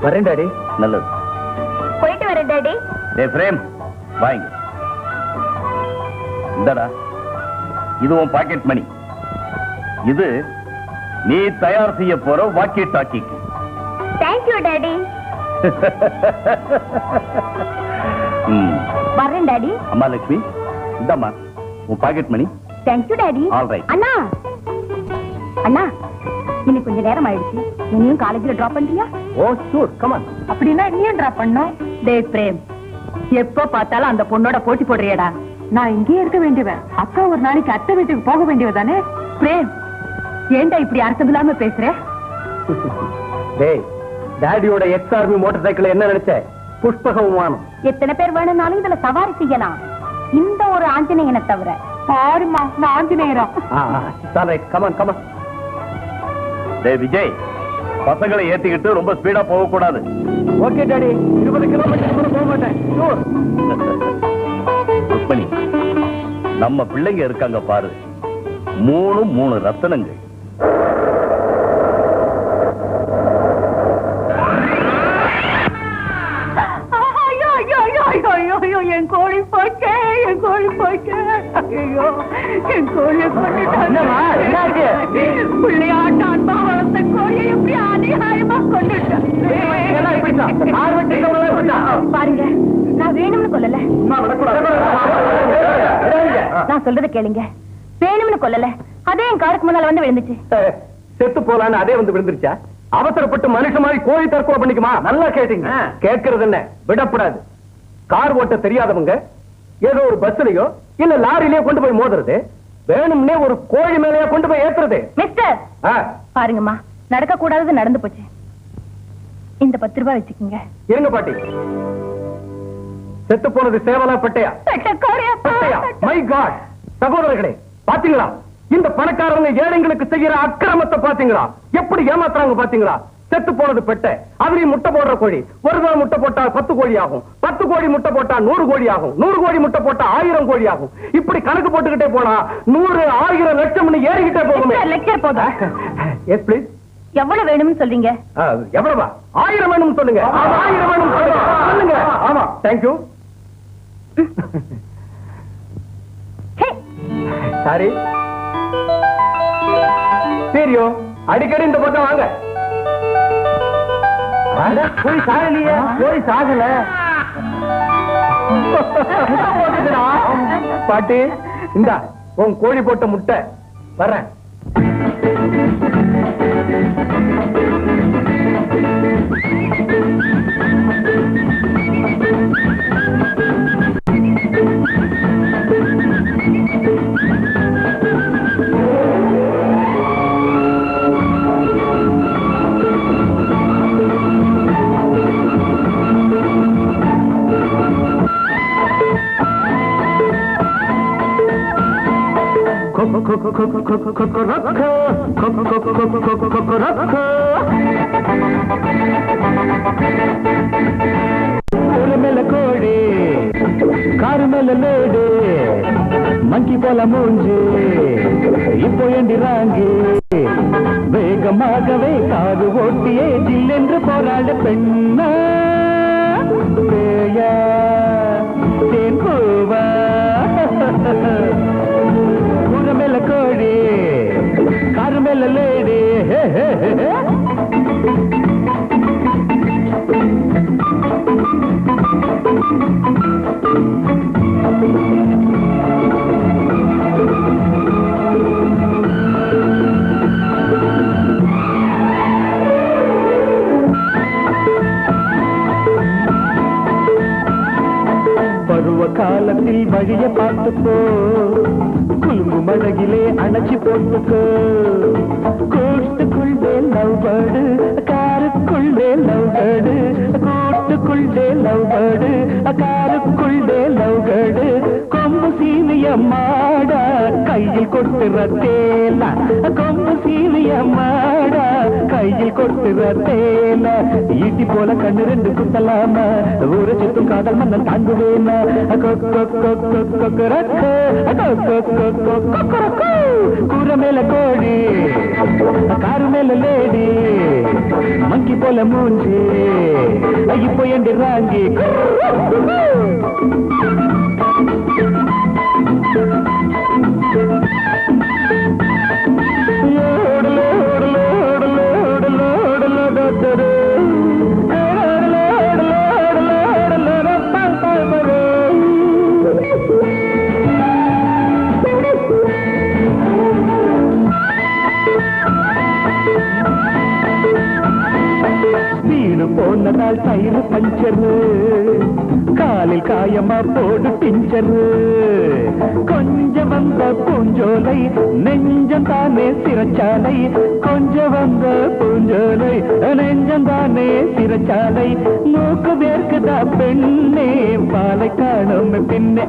வரேன் டாடி. நல்லது. போயிட்டு வரேன் டாடி. டேய் பிரேம் வாங்க. இந்தடா இது உன் பாக்கெட் மணி. இது நீ தயார் செய்ய போற வாக்கி டாக்கிக்கு. Thank you daddy. வரேன் டாடி. அம்மா லட்சுமி இந்தம்மா உன் pocket money. Thank you daddy. All right. அண்ணா அண்ணா இன்னும் கொஞ்சம் நேரம் ஆயிடுச்சு. நீயும் காலேஜ்ல டிராப் பண்றியா? Oh sure come on. அப்படின்னா நீயும் டிராப் பண்ணணும். டேய் பிரேம் எப்ப பார்த்தாலும் அந்த பொண்ணோட போட்டி போடுறியடா. நான் இங்கே இருக்க வேண்டியவன். அக்கா ஒரு நாளைக்கு அத்தை வீட்டுக்கு போக வேண்டியவதானே. பிரேம் ஏண்டா இப்படி அர்த்தம் இல்லாம பேசுற? டேய் டாடியோட எக்ஸ் ஆர்மி மோட்டார் சைக்கிள் என்ன நினைச்ச? புஷ்பக விமானம். எத்தனை பேர் வேணும்னாலும் இதுல சவாரி செய்யலாம். இந்த ஒரு ஆஞ்சநேயனை தவிர. பாருமா நான் ஆஞ்சநேயரா. Right come on come on. டேய் விஜய் பசங்களை ஏத்திக்கிட்டு ரொம்ப ஸ்பீடா போக கூடாது. Okay daddy. 20 கிலோமீட்டர் கூட போக மாட்டேன். ஷூர். ருக்மணி நம்ம பிள்ளைங்க இருக்காங்க பாரு. 3 ரத்தனங்கள். என் கோழி போச்சே, என் கோழி போச்சே. ஐயோ என் கோழி பிள்ளையாட்டான் வளர்த்த கோழியை எப்படி அநியாயமா கொண்டுட்டேன். பாருங்க நான் வேணும்னு கொல்லல. நான் சொல்றத கேளுங்க. வேணும்னு கொல்லல. அதே என் காருக்கு முன்னால வந்து விழுந்துச்சு. செத்து போலான்னு அதே வந்து விழுந்துருச்சா? அவசரப்பட்டு மனுஷ மாதிரி கோழி தற்கொலை பண்ணிக்குமா? நல்லா கேட்டீங்க. கேட்கறது என்ன விடப்படாது. கார் ஓட்ட தெரியாதவங்க ஏதோ ஒரு பஸ்லயோ இல்ல லாரிலயோ கொண்டு போய் மோதுறது. வேணும்னே ஒரு கோழி மேலையோ கொண்டு போய் ஏத்துறது. மிஸ்டர் பாருங்கம்மா நடக்க கூடாதது நடந்து போச்சு. இந்த 10 ரூபாய் வச்சுக்கோங்க. இருங்க பாட்டி. செத்து போனது சேவலா பட்டையா? பட்டையா? My God. சகோதரர்களே பாத்தீங்களா? இந்த பணக்காரங்க ஏழைங்களுக்கு செய்யற அக்கிரமத்தை பாத்தீங்களா? எப்படி ஏமாத்துறாங்க பாத்தீங்களா? செத்து போனது பெட்டை. அதுலயும் முட்டை போடுற கோழி. ஒரு நாள் முட்டை போட்டா 10 கோழி ஆகும். 10 கோழி முட்டை போட்டா 100 கோழி ஆகும். 100 கோழி முட்டை போட்டா 1000 கோழி ஆகும். இப்படி கணக்கு போட்டுக்கிட்டே போனா 100, 1000, லட்சம் ஏறிக்கிட்டே போகுமே. லெக்சர் போதா? Yes please. எவ்வளவு வேணும்னு சொல்றீங்க? எவ்வளவா? 1000 வேணும் சொல்லுங்க. 1000 வேணும் சொல்லுங்க. ஆமா தேங்க்யூ. சாரி சரியோ. அடிக்கடி இந்த பக்கம் வாங்க. கோழி சாகலையே. கோழி சாகல. பாட்டி இந்தா உன் கோழி போட்ட முட்டை. வர்றேன். மேல கோழி காரு மேல லேடு மங்கி போல மூஞ்சு இப்போ எண்டிராங்கு வேகமாகவே காது ஓட்டியே ஜில்லென்று போராட பெண்ணா பேயா தேன் பூவா மேல கோழி காரு மேல லேடி. காலத்தில் வழிய பார்த்துப்போ குலுங்கு மழகிலே அணைச்சி போட்டுக்கோ கூட்டுக்குள்ளே லவ் பேர்டு காருக்குள்ளே லவ் பேர்டு கூட்டுக்குள்ளே லவ் பேர்டு காருக்குள்ளே லவ் பேர்டு கொம்பு சீனிய மாடா கையில் கொட்டுற தேலா கொம்பு சீனிய மாடா கையில் கொட்டுற தேலா ஈட்டி போல கண்ணு ரெண்டு குத்தலாமா ஊரை சுத்தும் காதல் மன்னன் தாங்குவேனா கூற மேல கோழி காரு மேல லேடி மங்கி போல மூஞ்சி இப்போ எண்டு ராங்கி போனதால் தயிர் பஞ்சரு காலில் காயமா போடு பிஞ்சரு கொஞ்சம் வந்த பூஞ்சோலை நெஞ்சம் தானே சிறைச்சாலை கொஞ்சம் வந்த பூஞ்சோலை நெஞ்சம் தானே சிறைச்சாலை மூக்கு வேர்க்குதா பெண்ணே பாலை காணும் பின்னே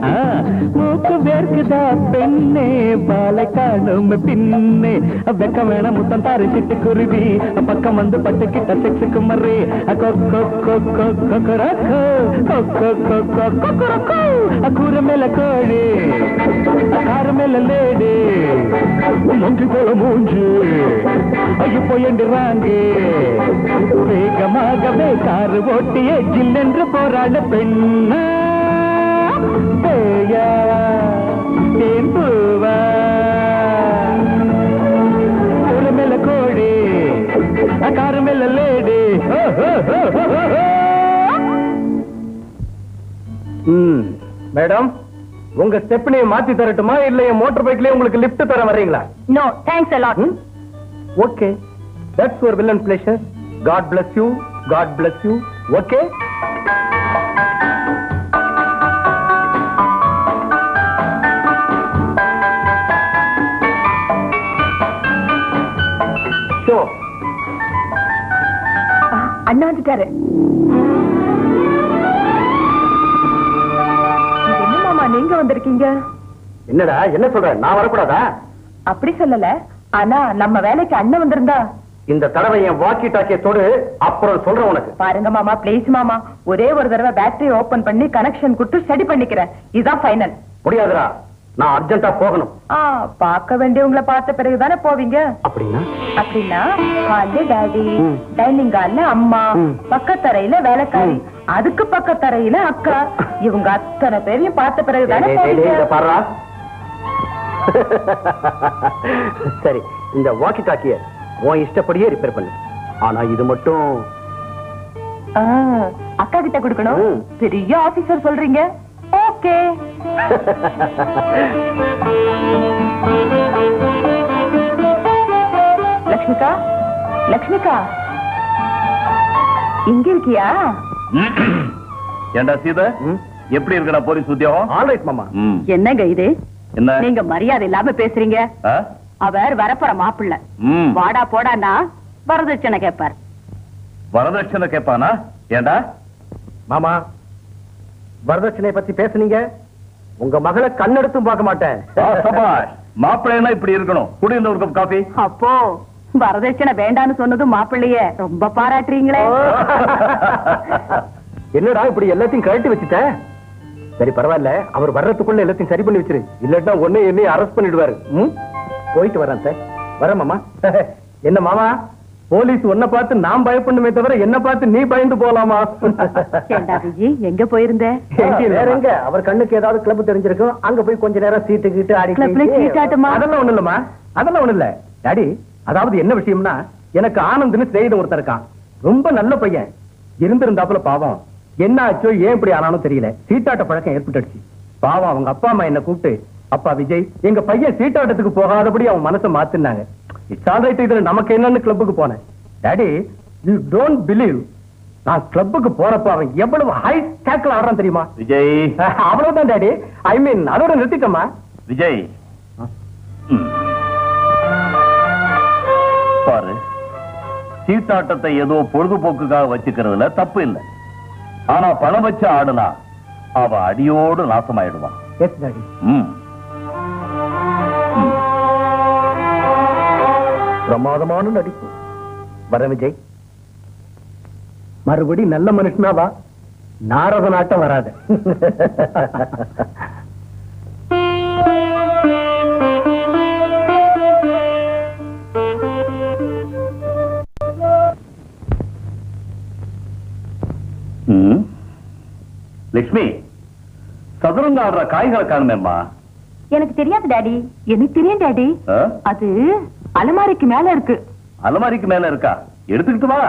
மூக்கு வேர்க்குதா பெண்ணே பாலை காணும் பின்னே வெக்க வேணாம் முத்தம் தாரி சிட்டு குருவி பக்கம் வந்து பட்டு கிட்ட செக்ஸுக்கு மறே கூற மேல கோழி கார மேல லேடி மொங்கி போல மூஞ்சு இப்போ என்று வாங்கி வேகமாகவே காரு ஓட்டிய ஜில்லென்று போராட பெண்ணா பேயா தேன் பூவா கூற மேல கோழி கார மேல லேடி மேடம் உங்க ஸ்டெப்னியை மாத்தி தரட்டுமா இல்ல என் மோட்டார் பைக்லயே உங்களுக்கு லிஃப்ட் தர வர்றீங்களா? No thanks a lot. Okay that's your will and pleasure. God bless you, God bless you. Okay ஷோ அண்ணா வந்துட்டாரு. என்ன மாமா நீங்க வந்திருக்கீங்க? என்னடா என்ன சொல்ற? நான் வரக்கூடாதா? அப்படி சொல்லல, ஆனா நம்ம வேலைக்கு அண்ணன் வந்திருந்தா. இந்த தடவை என் வாக்கி டாக்கிய தொடு, அப்புறம் சொல்றேன் உனக்கு. பாருங்க மாமா, பிளீஸ் மாமா, ஒரே ஒரு தடவை பேட்டரி ஓபன் பண்ணி கனெக்ஷன் கொடுத்து ஸ்டடி பண்ணிக்கிறேன். இதுதான் ஃபைனல். முடியாதுடா, நான் அர்ஜென்ட்டா போகணும். பார்க்க வேண்டியவங்களை பார்த்த பிறகுதானே போவீங்க. அப்படின்னா அப்படின்னா ஹால்ல டாடி, டைனிங் ஹால்ல அம்மா, பக்கத்தரையில வேலைக்காரி, அதுக்கு பக்கத்தரையில அக்கா, இவங்க அத்தனை பேரையும் பார்த்த பிறகுதானே போவீங்க. பாருடா. சரி, இந்த வாக்கி டாக்கிய உன் இஷ்டப்படியே ரிப்பேர் பண்ணு. ஆனா இது மட்டும் அக்கா கிட்ட கொடுக்கணும். பெரிய ஆபீசர் சொல்றீங்க. ஓகே. லக்ஷ்மிகா, லக்ஷ்மிகா இங்க இருக்கியா? ஏண்டா சீதா, எப்படி இருக்கடா போலீஸ் உத்தியோகம்? ஆல்ரைட் மாமா. என்னங்க இது? என்ன நீங்க மரியாதை இல்லாம பேசுறீங்க. அவர் வரப்போற மாப்பிள்ள. வாடா போடானா வரதட்சணை கேட்பார். வரதட்சணை கேட்பானா? ஏண்டா மாமா, வரதட்சணை பத்தி பேசுனீங்க, உங்க மகளை கண்ணெடுத்தும் பார்க்க மாட்டேன். மாப்பிள்ளைன்னா இப்படி இருக்கணும். குடி இந்த ஒரு கப் காபி. அப்போ வரதட்சணை வேண்டான்னு சொன்னதும் மாப்பிள்ளைய ரொம்ப பாராட்டுறீங்களே. என்னடா இப்படி எல்லாத்தையும் கழட்டி வச்சுட்ட? சரி பரவாயில்ல, அவர் வர்றதுக்குள்ள எல்லாத்தையும் சரி பண்ணி வச்சிரு. இல்லட்டா ஒன்னே என்னையும் அரெஸ்ட் பண்ணிடுவாரு. போயிட்டு வரேன் சார். வரேன் மாமா. என்ன மாமா, போலீஸ் உன்னை பார்த்து நான் பயப்படணுமே தவிர என்ன பார்த்து நீ பயந்து போலாமா? எங்க போயிருந்த? வேற எங்க, அவர் கண்ணுக்கு ஏதாவது கிளப் தெரிஞ்சிருக்கும், அங்க போய் கொஞ்ச நேரம் சீட்டு கிட்டு ஆடி. அதெல்லாம் ஒண்ணு இல்லம்மா, அதெல்லாம் ஒண்ணு இல்ல டாடி. அதாவது என்ன விஷயம்னா, எனக்கு ஆனந்த்னு ஸ்நேகிதன் ஒருத்தர் இருக்கான். ரொம்ப நல்ல பையன். இருந்திருந்தாப்புல பாவம் என்ன ஆச்சோ ஏன் இப்படி ஆனாலும் தெரியல, சீட்டாட்ட பழக்கம் ஏற்பட்டுடுச்சு. பாவம் அவங்க அப்பா அம்மா என்ன கூப்பிட்டு, அப்பா விஜய், எங்க பையன் சீட்டாட்டத்துக்கு போகாதபடி அவன் மனசை மாத்தினாங்க. இட்ஸ் ஆல் ரைட், இதுல நமக்கு என்னன்னு கிளப்புக்கு போனேன். டாடி, யூ டோன்ட் பிலீவ், நான் கிளப்புக்கு போறப்ப அவன் எவ்வளவு ஹை டேக்கிள் ஆடுறான் தெரியுமா? விஜய், அவ்வளவுதான் டாடி. ஐ மீன் அதோட நிறுத்திட்டோமா? விஜய் பாரு, சீட்டாட்டத்தை ஏதோ பொழுதுபோக்குக்காக வச்சுக்கிறதுல தப்பு இல்லை. ஆனா பணம் வச்சு ஆடுனா அவ அடியோடு நாசமாயிடுவான். Yes daddy. பிரமாதமான நடிப்பு. வர விஜய், மறுபடி நல்ல மனுஷனா வா, நாரத நாட்டம் வராது. லட்சுமி, சதுரங்க ஆடுற காய்களை காணுமேம்மா. எனக்கு தெரியாது டாடி. எனக்கு தெரியும் டாடி. அது அலமாரிக்கு மேல இருக்கு. அலமாரிக்கு மேல இருக்கா? எடுத்துக்கிட்டு வா.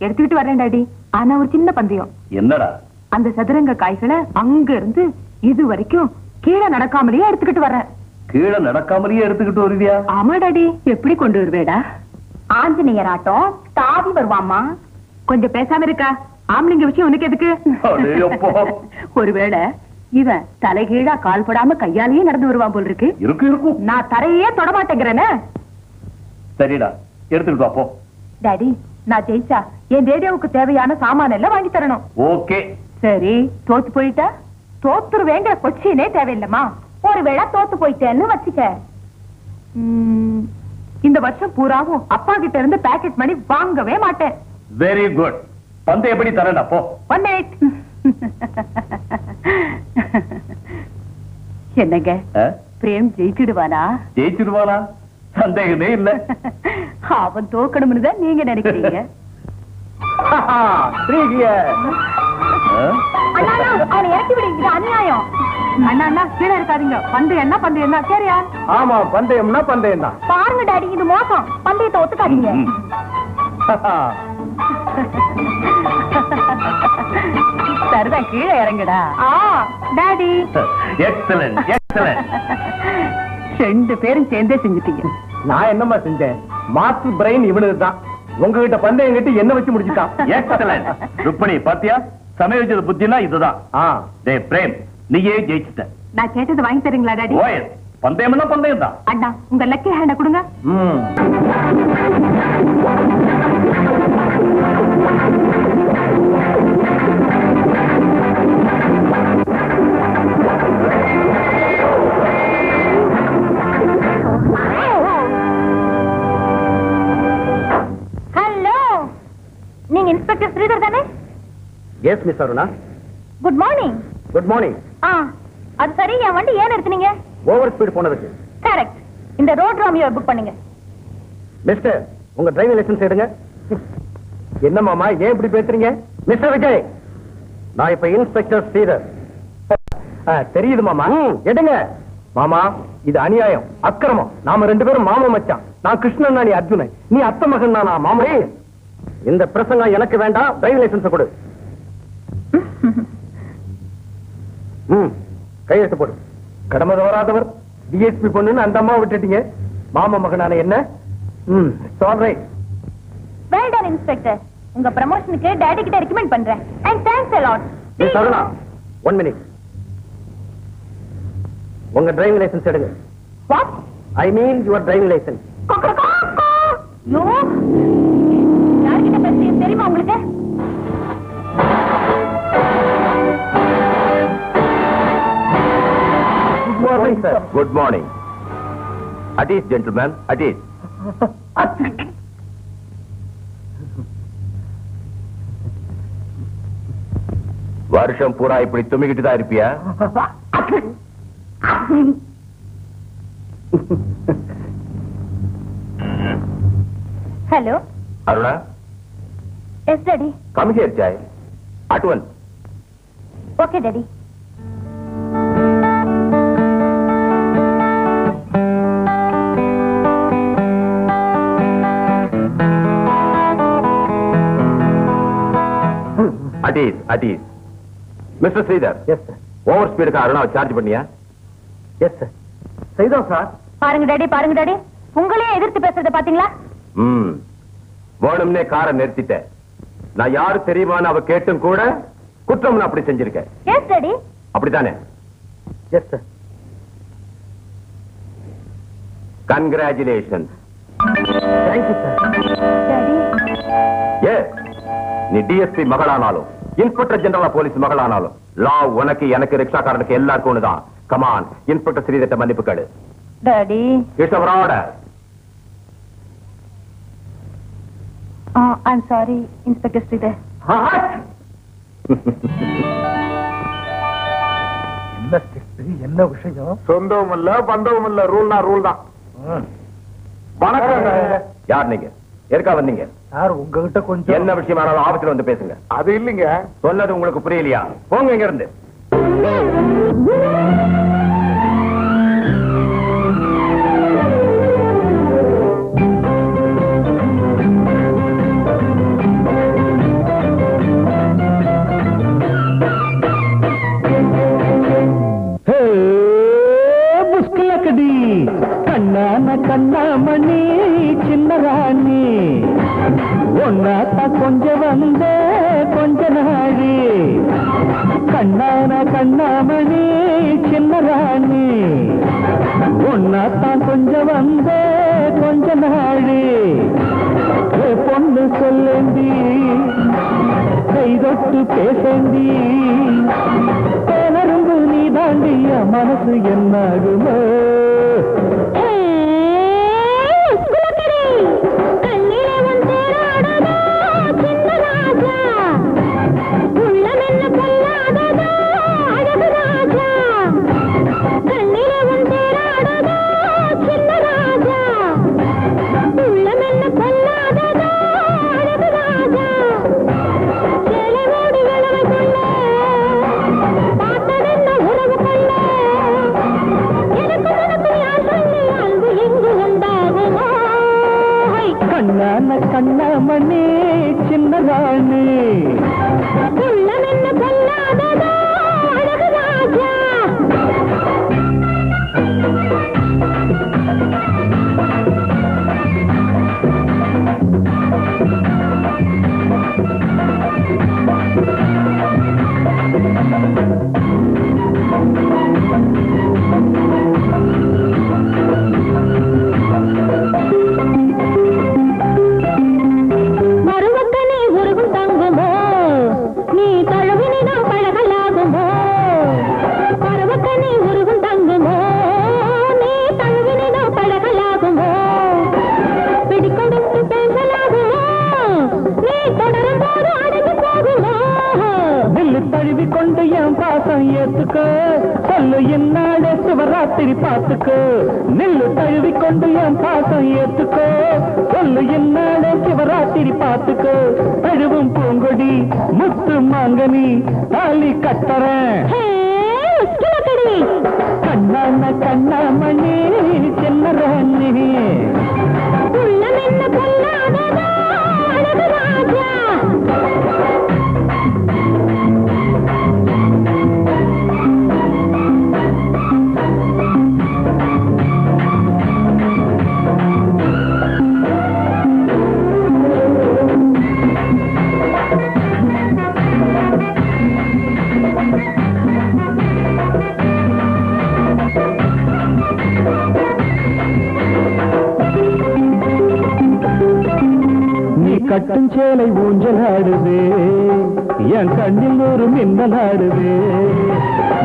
எடுத்துக்கிட்டு வரேன் டாடி. ஆனா ஒரு சின்ன பந்தயம். என்னடா? அந்த சதுரங்க காய்களை அங்க இருந்து இது வரைக்கும் கீழே நடக்காமலேயே எடுத்துக்கிட்டு வரேன். கீழே நடக்காமலேயே எடுத்துக்கிட்டு வருவியா? ஆமா டாடி. எப்படி கொண்டு வருவேடா? ஆஞ்சநேயர் ஆட்டம் தாவி வருவாமா. கொஞ்சம் பேசாம இருக்கா? ஆம்பளைங்க விஷயம் உனக்கு எதுக்கு? ஒருவேளை இவன் தலைகீழா கால் படாம கையாலேயே நடந்து வருவான் போல் இருக்கு. இருக்கும். நான் தரையே தொடமாட்டேங்கிறேன்னு. சரிடா, எடுத்துட்டு வா போ. டாடி, நான் ஜெயிச்சா என் ரேடியோவுக்கு தேவையான சாமான எல்லாம் வாங்கி தரணும். ஓகே. சரி, தோத்து போயிட்டா? தோத்துரு வேண்டிய கொச்சினே தேவையில்லமா. ஒருவேளை தோத்து போயிட்டேன்னு வச்சுக்க, இந்த வருஷம் பூராவும் அப்பா கிட்ட இருந்து பாக்கெட் மணி வாங்கவே மாட்டேன். Very good. பந்தை எப்படி தரேன்? அப்போ 1 minute. என்னங்க, பிரேம் ஜெயிச்சிடுவானா? ஜெயிச்சிடுவானா? சந்தேகமே இல்ல. அவன் தோக்கணும்னு தான் நீங்க நினைக்கிறீங்க. அவனை இறக்கி விடுங்க, அநியாயம். அண்ணா கீழே இருக்காதீங்க. பந்தயம் என்ன பந்தயம் தான். சரியா? ஆமா, பந்தயம்னா பந்தயம் தான். பாருங்க டாடி, இது மோசம். பந்தயத்தை ஒத்துக்காதீங்க. சரிதான், கீழே இறங்குடா. டாடி. Excellent, excellent. 2 பேரும் சேர்ந்தே செஞ்சுட்டீங்க. நான் என்னமா செஞ்சேன்? மாஸ்டர் பிரெயின் இவனுதான். உங்ககிட்ட பந்தயம் கட்டி என்ன வச்சு முடிச்சுட்டான். எக்ஸலென்ட். ருக்மணி, பாத்தியா? சமயோஜித புத்தினா இதுதான். டேய் பிரேம், நீயே ஜெயிச்சிட்ட. நான் கேட்டது வாங்கி தரீங்களா டாடி? ஓஎஸ். பந்தயம்னா பந்தயம் தான். அண்ணா, உங்க லக்கி ஹேண்ட கொடுங்க. ஹலோ, நீங்க இன்ஸ்பெக்டர் ஸ்ரீதர் தானே? Yes miss Aruna. Good morning. Good morning. அது சரி, என் வண்டி ஏன் எடுத்தீங்க? ஓவர் ஸ்பீட் போனதுக்கு. கரெக்ட். இந்த ரோட் ராமியோ புக் பண்ணுங்க. மிஸ்டர், உங்க டிரைவிங் லைசன்ஸ் எடுங்க. என்ன மாமா, ஏன் இப்படி பேசுறீங்க? மிஸ்டர் விஜய், நான் இப்ப இன்ஸ்பெக்டர் ஸ்ரீதர். தெரியுது மாமா. எடுங்க. மாமா, இது அநியாயம், அக்கிரமம். நாம 2 பேரும் மாமா மச்சான். நான் கிருஷ்ணன், நீ அர்ஜுனன். நீ அத்த மகன், நான் மாமே. இந்த பிரசங்கம் எனக்கு வேண்டாம். டிரைவிங் லைசன்ஸ் கொடு. கையெழுத்து போடு. கடமை தவறாதவர் டிஎஸ்பி பொண்ணுன்னு அந்த அம்மா விட்டுட்டீங்க. மாமா மகனான என்ன? சாரி. Well done inspector. உங்க ப்ரமோஷனுக்கு டாடி கிட்ட ரெக்கமெண்ட் பண்றேன். And thanks a lot. Miss Aruna, 1 minute. உங்க டிரைவிங் லைசன்ஸ் எடுங்க. What? I mean your driving license. Yo, யார்கிட்ட பேசுறீங்க தெரியுமா உங்களுக்கு? Good morning, sir. Good morning. At ease, gentlemen. At ease. வருஷம் பூரா இப்படி தும்மிக்கிட்டு தான் இருப்பியா? Hello Aruna. Yes daddy. Come here, child. At once. Okay daddy. At ease, at ease. Mr. Sridhar. Yes, sir. Over ஸ்பீடுக்கு அருணாவை சார்ஜ் பண்ணியா? Yes sir. செய்தோம் சார். பாருங்க டாடி, பாருங்க டாடி. உங்களையே எதிர்த்து பேசுறத பாத்தீங்களா? வேணும்னே காரை நிறுத்திட்டேன். நான் யாரு தெரியுமான்னு அவ கேட்டும் கூட குற்றம் அப்படி செஞ்சிருக்கேன். Yes daddy. அப்படித்தானே? Yes sir. Congratulation. Thank you sir. Daddy yes, நீ டிஎஸ்பி மகளானாலும் இன்ஸ்பெக்டர் ஜெனரல் போலீஸ் மகளானாலும் லா உனக்கு எனக்கு ரிக்ஷாக்காரனுக்கு எல்லாருக்கும் ஒண்ணுதான். கமான், இன்ஸ்பெக்டர் ஸ்ரீதட்ட மன்னிப்பு கேளு. Daddy it's our order. I'm sorry inspector Sridhar. என்ன என்ன விஷயம்? சொந்தவும் இல்ல பந்தவும் இல்ல, ரூல்னா ரூல் தான். வணக்கம். யார் நீங்க? எதுக்கா வந்தீங்க? சார் உங்ககிட்ட கொஞ்சம் என்ன விஷயமானாலும் ஆபத்துல வந்து பேசுங்க. அது இல்லைங்க. சொன்னது உங்களுக்கு புரியலையா? போங்க இங்க இருந்து. புஷ்கலக்கடி கண்ணான கண்ணாமணி சின்ன ராணி ஒன்னாத்தா கொஞ்சம் வந்த கொஞ்ச நாளி. கண்ணான கண்ணாமணி சின்ன ராணி ஒன்னாத்தான் கொஞ்சம் வந்த கொஞ்ச நாளி. பொண்ணு சொல்லேந்தி கைதொட்டு பேசேந்தி பேனரும்பு நீ தாண்டிய மனசு என்னாகுமோ? கண்ணாமணி சின்ன ராணி உள்ளமென்ன பொல்லாததோ அழகு ராஜா. தழுவிக்கொண்டு என் பாசம் ஏத்துக்க சொல்லு என்னாலே சிவராத்திரி பார்த்துக்க. நெல்லு தழுவிக்கொண்டு என் பாசம் ஏத்துக்க சொல்லு என்னாலே சிவராத்திரி பார்த்துக்க. தழுவும் பூங்கொடி முத்து மாங்கனி தாலி கட்டறேன். கண்ணான கண்ணாமணி சின்ன ராணி உள்ளமென்ன பொல்லாததோ அழகு ராஜா. கட்டும் சேலை ஊஞ்சல் ஆடுவே என் கண்ணில் ஒரு மின்னல் ஆடுவே.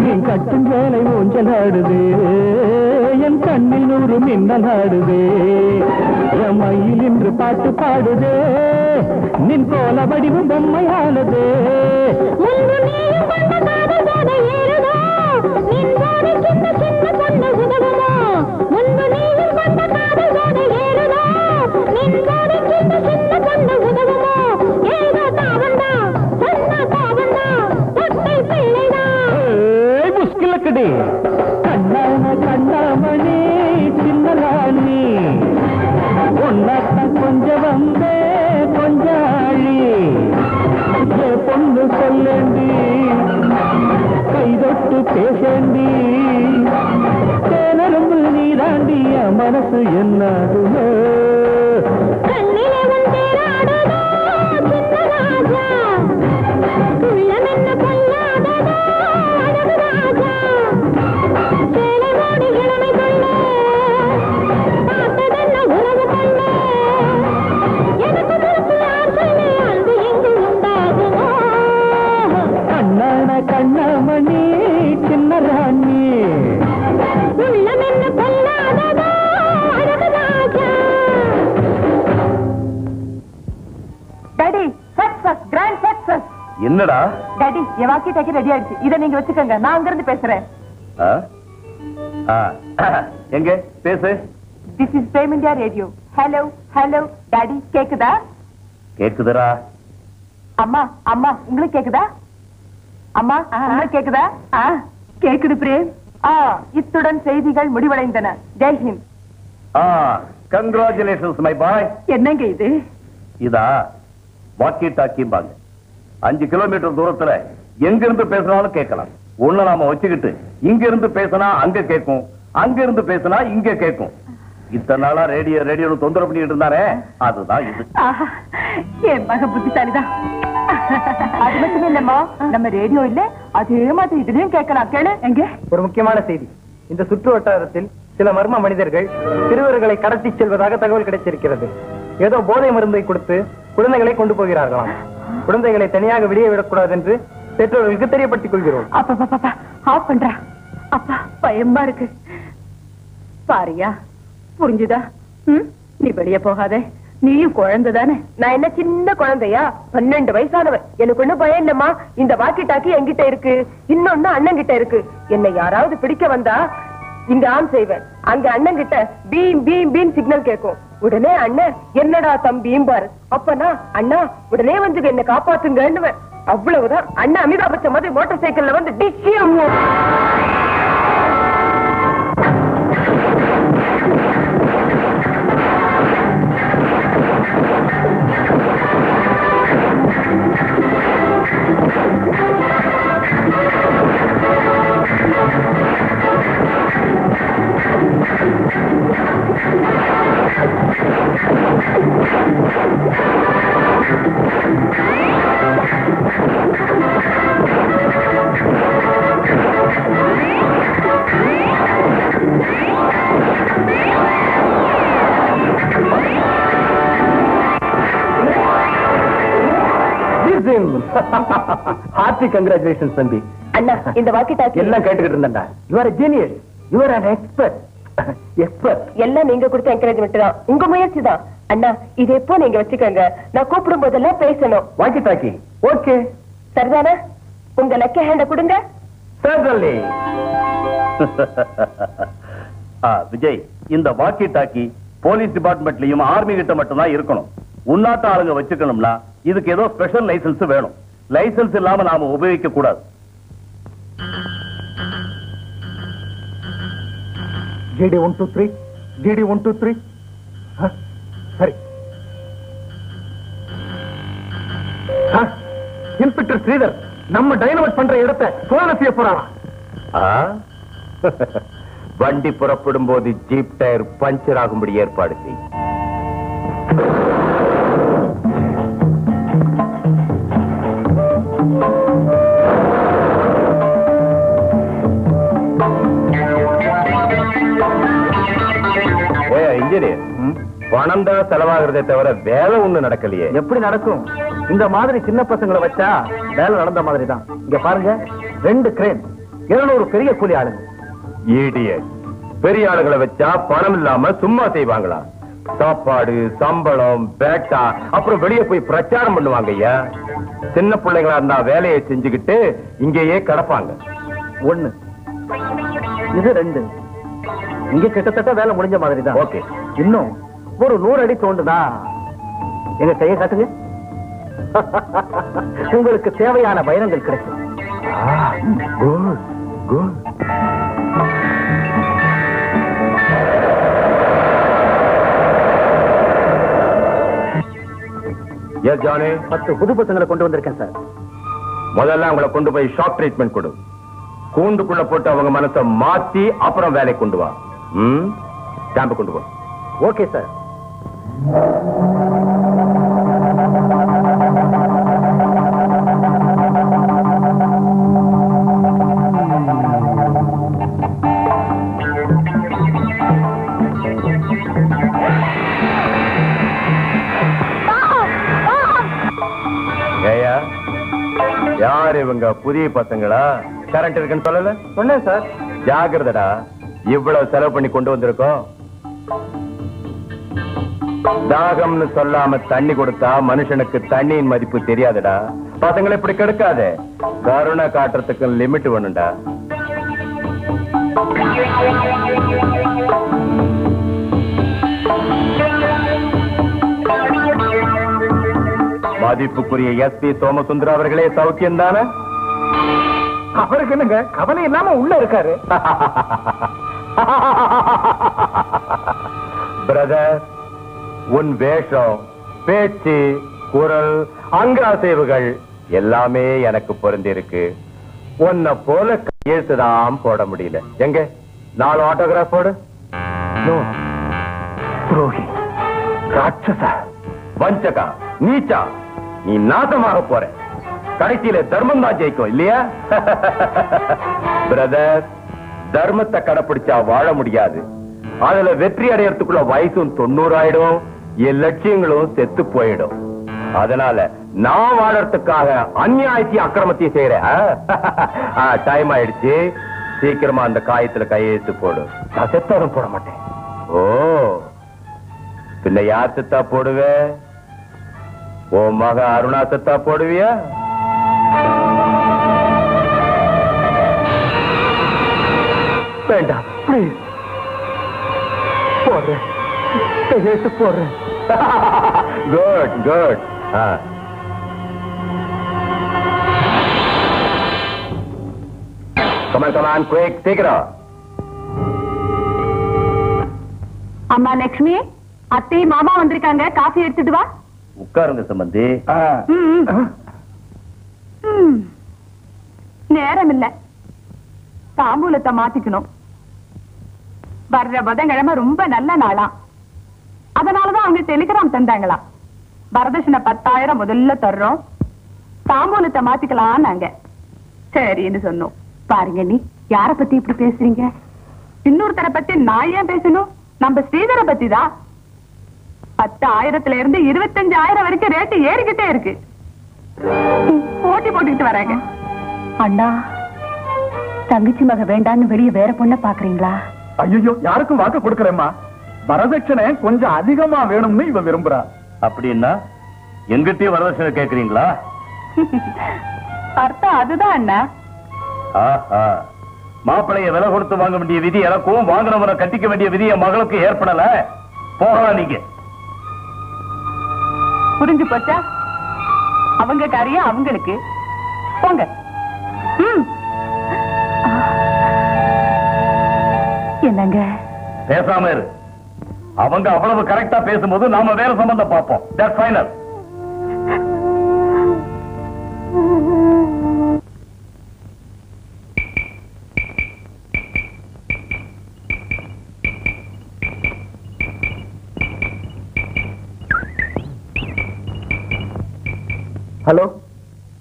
நீ கட்டும் சேலை ஊஞ்சல் ஆடுவே என் கண்ணில் ஒரு மின்னல் ஆடுவே. என் மயில் என்று பாட்டு பாடுதே நின் போல வடிவும் பொம்மையானதே. கண்ணான கண்ணாமணி சின்ன ராணி ஒன்னாத்தான் கொஞ்சம் வந்தே கொஞ்சாழி. பொண்ணு சொல்லேண்டி கைதொட்டு பேசேண்டி தேனரும்பு நீ தாண்டிய மனசு என்னாகுமோ? கண்ணிலே வந்து ராடுதோ சின்ன ராஜா. கண்ணமணி சின்ன ராணி உள்ளமென்ன பொல்லாததா அழகராஜா. Daddy success, grand success. என்னடா டாடி என் வாக்கி டாக்கி ரெடி ஆயிடுச்சு. இதை நீங்க வச்சுக்கோங்க, நான் அங்க இருந்து பேசுறேன். எங்க பேசு. This is Prem India radio. Hello hello daddy, கேக்குதா? கேக்குதுடா. அம்மா அம்மா உங்களுக்கு கேக்குதா? அம்மா உங்களுக்கு கேக்குதா? கேக்குது பிரேம். இத்துடன் செய்திகள் முடிவடைந்தன. Jai Hind. Congratulations my boy. என்னங்க இது? இதா வாக்கி டாக்கிம்பாங்க. 5 கிலோமீட்டர் தூரத்துல எங்க இருந்து பேசினாலும் கேட்கலாம். ஒண்ணு நாம வச்சுக்கிட்டு இங்க இருந்து பேசினா அங்க கேட்கும், அங்க இருந்து பேசினா இங்க கேட்கும். இத்தனை நாளா ரேடியோ தொந்தரவு பண்ணிட்டு இருந்தாரே, அதுதான் இது. என் மக புத்திசாலிதான். அது மட்டும் இல்லம்மா, நம்ம ரேடியோ இல்ல அதே மாதிரி இதுலயும் கேட்கலாம். கேளு. எங்க ஒரு முக்கியமான செய்தி. இந்த சுற்று வட்டாரத்தில் சில மர்ம மனிதர்கள் சிறுவர்களை கடத்தி செல்வதாக தகவல் கிடைச்சிருக்கிறது. ஏதோ போதை மருந்தை கொடுத்து குழந்தைகளை கொண்டு போகிறார்களாம். குழந்தைகளை தனியாக வெளியே விடக்கூடாது என்று பெற்றோர்களுக்கு தெரியப்படுத்திக் கொள்கிறோம். அப்பா ஆஃப் பண்றா. அப்பா பயமா இருக்கு. பாரியா, புரிஞ்சுதா? நீ வெளியே போகாதே, நீயும் குழந்தை தானே. நான் என்ன சின்ன குழந்தையா? 12 வயசானவன். எனக்கு ஒண்ணு பயம் இல்லம்மா. இந்த வாக்கி டாக்கி என்கிட்ட இருக்கு, இன்னொன்னு அண்ணன் கிட்ட இருக்கு. என்னை யாராவது பிடிக்க வந்தா இங்க ஆன் செய்வேன், அங்க அண்ணன் கிட்ட பீம் பீம் பீம் சிக்னல் கேட்கும். உடனே அண்ணன் என்னடா தம்பியும் பாரு. அப்பனா அண்ணா உடனே வந்து என்ன காப்பாத்துங்கன்னுவேன். அவ்வளவுதான். அண்ணன் அமிதாப் பச்சன் மாதிரி மோட்டார் சைக்கிள்ல வந்து டிஷியம். ஹார்ட்டி கங்க்ராச்சுலேஷன்ஸ் தம்பி. அண்ணா இந்த வாக்கி டாக்கி எல்லாம் கேட்டுக்கிட்டு இருந்தேன்டா. You are a genius, you are an expert. எல்லாம் நீங்க கொடுத்த என்கரேஜ்மெண்ட் தான், உங்க முயற்சி தான். அண்ணா இது எப்போ நீங்க வச்சுக்கோங்க, நான் கூப்பிடும் போதெல்லாம் பேசணும். வாக்கி டாக்கி ஓகே சரிதானே? உங்க லக்கி ஹேண்ட கொடுங்க. certainly. விஜய், இந்த வாக்கி டாக்கி போலீஸ் டிபார்ட்மெண்ட்லயும் ஆர்மி கிட்ட மட்டும் தான் இருக்கணும். உள்நாட்டு ஆளுங்க வச்சுக்கணும்னா இதுக்கு ஏதோ ஸ்பெஷல் லைசன்ஸ் வேணும். லைசன்ஸ் இல்லாம நாம உபயோகிக்க கூடாது. GD 123 GD 123 சரி. இன்ஸ்பெக்டர் ஸ்ரீதர் நம்ம டைனமைட் பண்ற இடத்தை சோதனை செய்ய போறாரா? வண்டி புறப்படும் போது ஜீப் டயர் பஞ்சர் ஆகும்படி ஏற்பாடு செய். இன்ஜினியர், பணம் தான் செலவாகிறதே தவிர வேலை ஒண்ணு நடக்கலையே. எப்படி நடக்கும்? இந்த மாதிரி சின்ன பசங்களை வச்சா வேலை நடந்த மாதிரி தான். இங்க பாருங்க, 2 கிரேன், 200 பெரிய கூலி ஆளுங்க. இடியட், பெரிய ஆளுங்களை வச்சா பணம் இல்லாம சும்மா செய்வாங்களா? சாப்பாடு, சம்பளம், பேட்டா, அப்புறம் வெளியே போய் பிரச்சாரம் பண்ணுவாங்க. ஐயா, சின்ன பிள்ளைங்களா இருந்தா வேலையை செஞ்சுக்கிட்டு இங்கேயே கிடப்பாங்க. 1 இது 2. இங்க கிட்டத்தட்ட வேலை முடிஞ்ச மாதிரி தான். ஓகே, இன்னும் ஒரு 100 அடி தோண்டுதா. எங்க கையை காட்டுங்க. உங்களுக்கு தேவையான பயணங்கள் கிடைக்கும். Good good. எஸ் ஜானி, 10 புது பசங்களை கொண்டு வந்திருக்கேன் சார். முதல்ல அவங்களை கொண்டு போய் ஷாக் ட்ரீட்மெண்ட் கொடு. கூண்டுக்குள்ள போட்டு அவங்க மனசை மாத்தி அப்புறம் வேலை கொண்டு வா. கேம்ப கொண்டு போ. Okay sir. யார் இவங்க? இவங்க புதிய பசங்களா? கரண்ட் இருக்குன்னு சொல்லல? சொன்னேன் சார். ஜாகிரதடா, இவ்வளவு செலவு பண்ணி கொண்டு வந்திருக்கோம். தாகம்னு சொல்லாம தண்ணி கொடுத்தா மனுஷனுக்கு தண்ணியின் மதிப்பு தெரியாதுடா. பசங்களை இப்படி கெடுக்காத. கருணை காட்டுறதுக்கு லிமிட் வேணும்டா. மதிப்புக்குரிய எஸ்பி சோமசுந்தரம் அவர்களே சௌக்கியம் தானே? அவருக்கு என்னங்க கவலை இல்லாம உள்ள இருக்காரு. பிரதர், உன் வேஷம், பேச்சு, குரல், அங்காசைவுகள் எல்லாமே எனக்கு பொருந்திருக்கு. உன்னை போல கையெழுத்துதான் போட முடியல. எங்க 4 ஆட்டோகிராஃப் போடு. துரோகி, ராட்சச, வஞ்சகா, நீச்சா, நீ நாசமாக போற. கடைசியில தர்மம் தான் ஜெயிக்கும் இல்லையா? பிரதர், தர்மத்தை கடைப்பிடிச்சா வாழ முடியாது. அதுல வெற்றி அடையறதுக்குள்ள வயசும் 90 ஆயிடும், என் லட்சியங்களும் செத்து போயிடும். அதனால நான் வாழறதுக்காக அநியாயத்தையும் அக்கிரமத்தையும் செய்யறேன். டைம் ஆயிடுச்சு, சீக்கிரமா அந்த காயத்துல கையெழுத்து போடு. நான் செத்தாலும் போட மாட்டேன். ஓ, பின்ன யார் செத்தா போடுவே? ஓ மக அருணா செத்தா போடுவியா? வேண்டாம், பிளீஸ். போடுறேன், கையெழுத்து போடுறேன். Good good. Come on come on, quick, சீக்கிரம். அம்மா லட்சுமி, அத்தை மாமா வந்திருக்காங்க, காஃபி எடுத்துட்டு வா. உட்காருங்க சம்பந்தி. நேரம் இல்ல, தாம்பூலத்தை மாத்திக்கணும். வர்ற புதன்கிழமை ரொம்ப நல்ல நாளா, அதனாலதான் அவங்க டெலிகிராம் தந்தாங்களா. வரதட்சணை 10,000 முதல்ல தர்றோம், தாம்பூலத்தை மாத்திக்கலாம் நாங்க. சரின்னு சொன்னோம். பாருங்க, நீ யார பத்தி இப்படி பேசுறீங்க? இன்னொருத்தரை பத்தி நான் ஏன் பேசணும்? நம்ம ஸ்ரீதரை பத்தி தான். 10,000ல இருந்து 25,000 வரைக்கும் ரேட்டு ஏறிக்கிட்டே இருக்கு. போட்டி போட்டுக்கிட்டு வராங்க. அண்ணா, தங்கச்சி மக வேண்டான்னு வெளியே வேற பொண்ண பாக்குறீங்களா? ஐயோ, யாருக்கும் வாக்கு கொடுக்கறேம்மா. வரதட்சணை கொஞ்சம் அதிகமா வேணும்னு இவ விரும்புறா. அப்படின்னா எங்கிட்டயும் வரதட்சணை கேக்குறீங்களா? அர்த்தம் அதுதான் அண்ணா. ஆஹா, மாப்பிளைய விலை கொடுத்து வாங்க வேண்டிய விதி எனக்கும், வாங்கினவரை கட்டிக்க வேண்டிய விதி என் மகளுக்கு ஏற்படல. போகலாம் நீங்க. புரிஞ்சு போச்சா? அவங்க காரியம் அவங்களுக்கு. போங்க. என்னங்க பேசாம இரு. அவங்க அவ்வளவு கரெக்டா பேசும்போது நாம வேற சம்பந்தம் பார்ப்போம். That's final. ஹலோ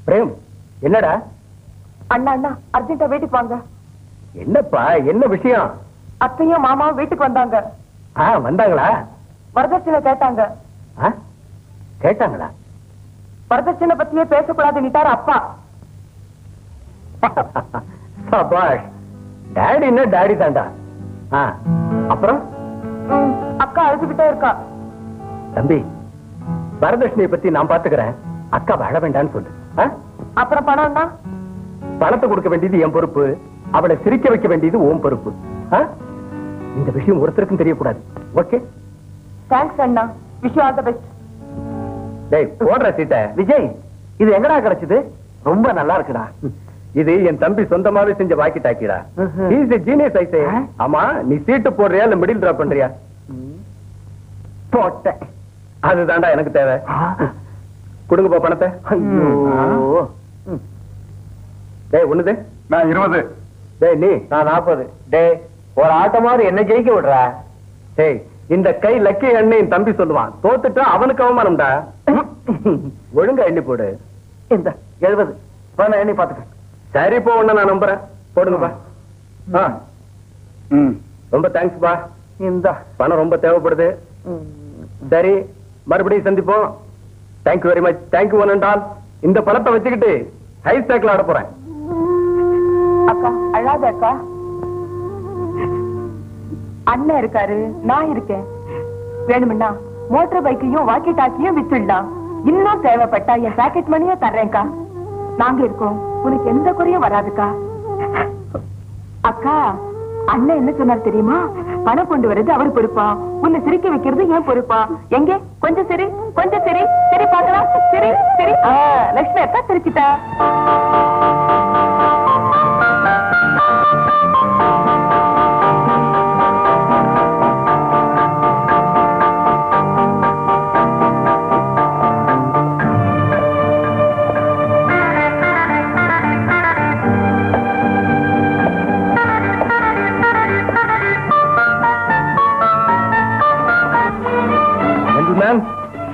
பிரேம், என்னடா? அண்ணா அண்ணா, அர்ஜென்டா வீட்டுக்கு வாங்க. என்னப்பா, என்ன விஷயம்? அத்தையும் மாமாவும் வீட்டுக்கு வந்தாங்க. வந்தாங்களா? வரதட்சணை கேட்டாங்க. கேட்டாங்களா? வரதட்சணை பத்தியே பேசக்கூடாதுன்னுட்டாரு அப்பா. சபாஷ், டாடின்னா டாடி தாண்டா. அப்புறம் அக்கா அழுதுகிட்டே இருக்கா. தம்பி, வரதட்சணையை பத்தி நான் பாத்துக்கிறேன், அக்கா வாழ வேண்டான்னு சொல்லு. அப்புறம் பணம் தான். பணத்தை கொடுக்க வேண்டியது என் பொறுப்பு, அவளை சிரிக்க வைக்க வேண்டியது உன் பொறுப்பு. இந்த விஷயம் ஒருத்தருக்கும் தெரியக்கூடாது. Okay? Thanks Anna. Wish you all the best. டேய், போடுற சீட்ட. விஜய், இது எங்கடா கிடைச்சது? ரொம்ப நல்லா இருக்குடா. இது என் தம்பி சொந்தமாவே செஞ்ச வாக்கி டாக்கிடா. He is a genius I say. ஆமா, நீ சீட்டு போடுறியா இல்ல மிடில் டிராப் பண்றியா? போட்டேன். அதுதான்டா எனக்கு தேவை. கொடுங்கப்பா பணத்தை. ஐயோ. டேய், ஒண்ணுது நான் 20. டேய், நீ நான் 40. டேய், ஒரு ஆட்டமாறு என்ன ஜெயிக்க விடுறா? டேய், இந்த கை லக்கி எண்ணெய் தம்பி சொல்லுவான், தோத்துட்டா அவனுக்கு அவமானம்டா. ஒழுங்கா எண்ணி போடு. இந்த 70 நான் எண்ணி பாத்துக்க. சரி, போ, ஒண்ணு நான் நம்புறேன். போடுங்கப்பா. ரொம்ப தேங்க்ஸ் பா. இந்த பணம் ரொம்ப தேவைப்படுது. சரி, மறுபடியும் சந்திப்போம். Thank you very much. Thank you one and all. இந்த பணத்தை வச்சுக்கிட்டு ஹை ஸ்டேக்ல ஆட போறேன். அக்கா அழாத அக்கா. அண்ணன் இருக்காரு, நான் இருக்கேன். வேணும்னா மோட்டர் பைக்கையும் வாக்கி டாக்கியும் வித்துடலாம். இன்னும் தேவைப்பட்டா என் பாக்கெட் மணியை தர்றேன்க்கா. நாங்க இருக்கோம், உனக்கு எந்த குறையும் வராதுக்கா. அக்கா, அண்ணன் என்ன சொன்னார் தெரியுமா? பணம் கொண்டு வர்றது அவர் பொறுப்பா, உன்னை சிரிக்க வைக்கிறது ஏன் பொறுப்பா. எங்க கொஞ்சம் சரி, கொஞ்சம் சரி, சரி பாக்கலாம், சரி சரி. லட்சுமி அக்கா சிரிச்சிட்டா.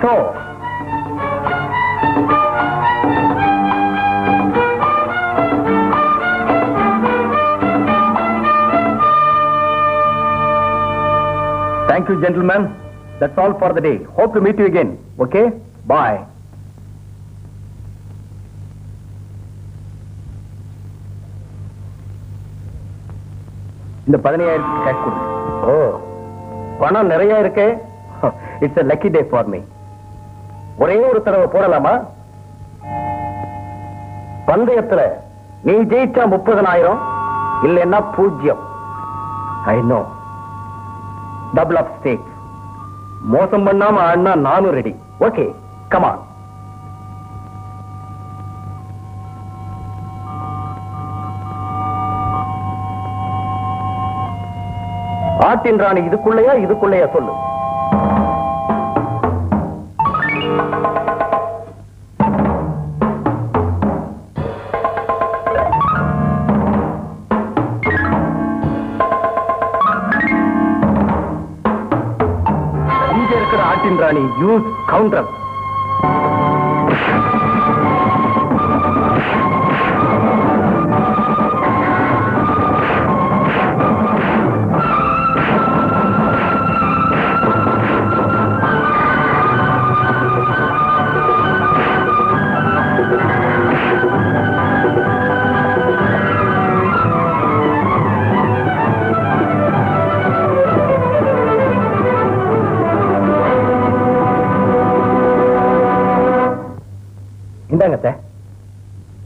So, thank you, gentlemen. That's all for the day. Hope to meet you again. Okay? Bye. இந்த 15,000 கேஷ் கொடுங்க. ஓ, பணம் நிறைய இருக்கு. It's a lucky day for me. ஒரே ஒரு தடவை போடலாமா? பந்தயத்துல நீ ஜெயிச்சா 30,000, இல்லைன்னா 0. I know. Double of stake. மோசம் பண்ணாம ஆடினா நானும் ரெடி. Okay, come on. ஆட்டின் ராணி இதுக்குள்ளையா சொல்லு. ஆட்டின் ராணி யூஸ் கவுண்டர்.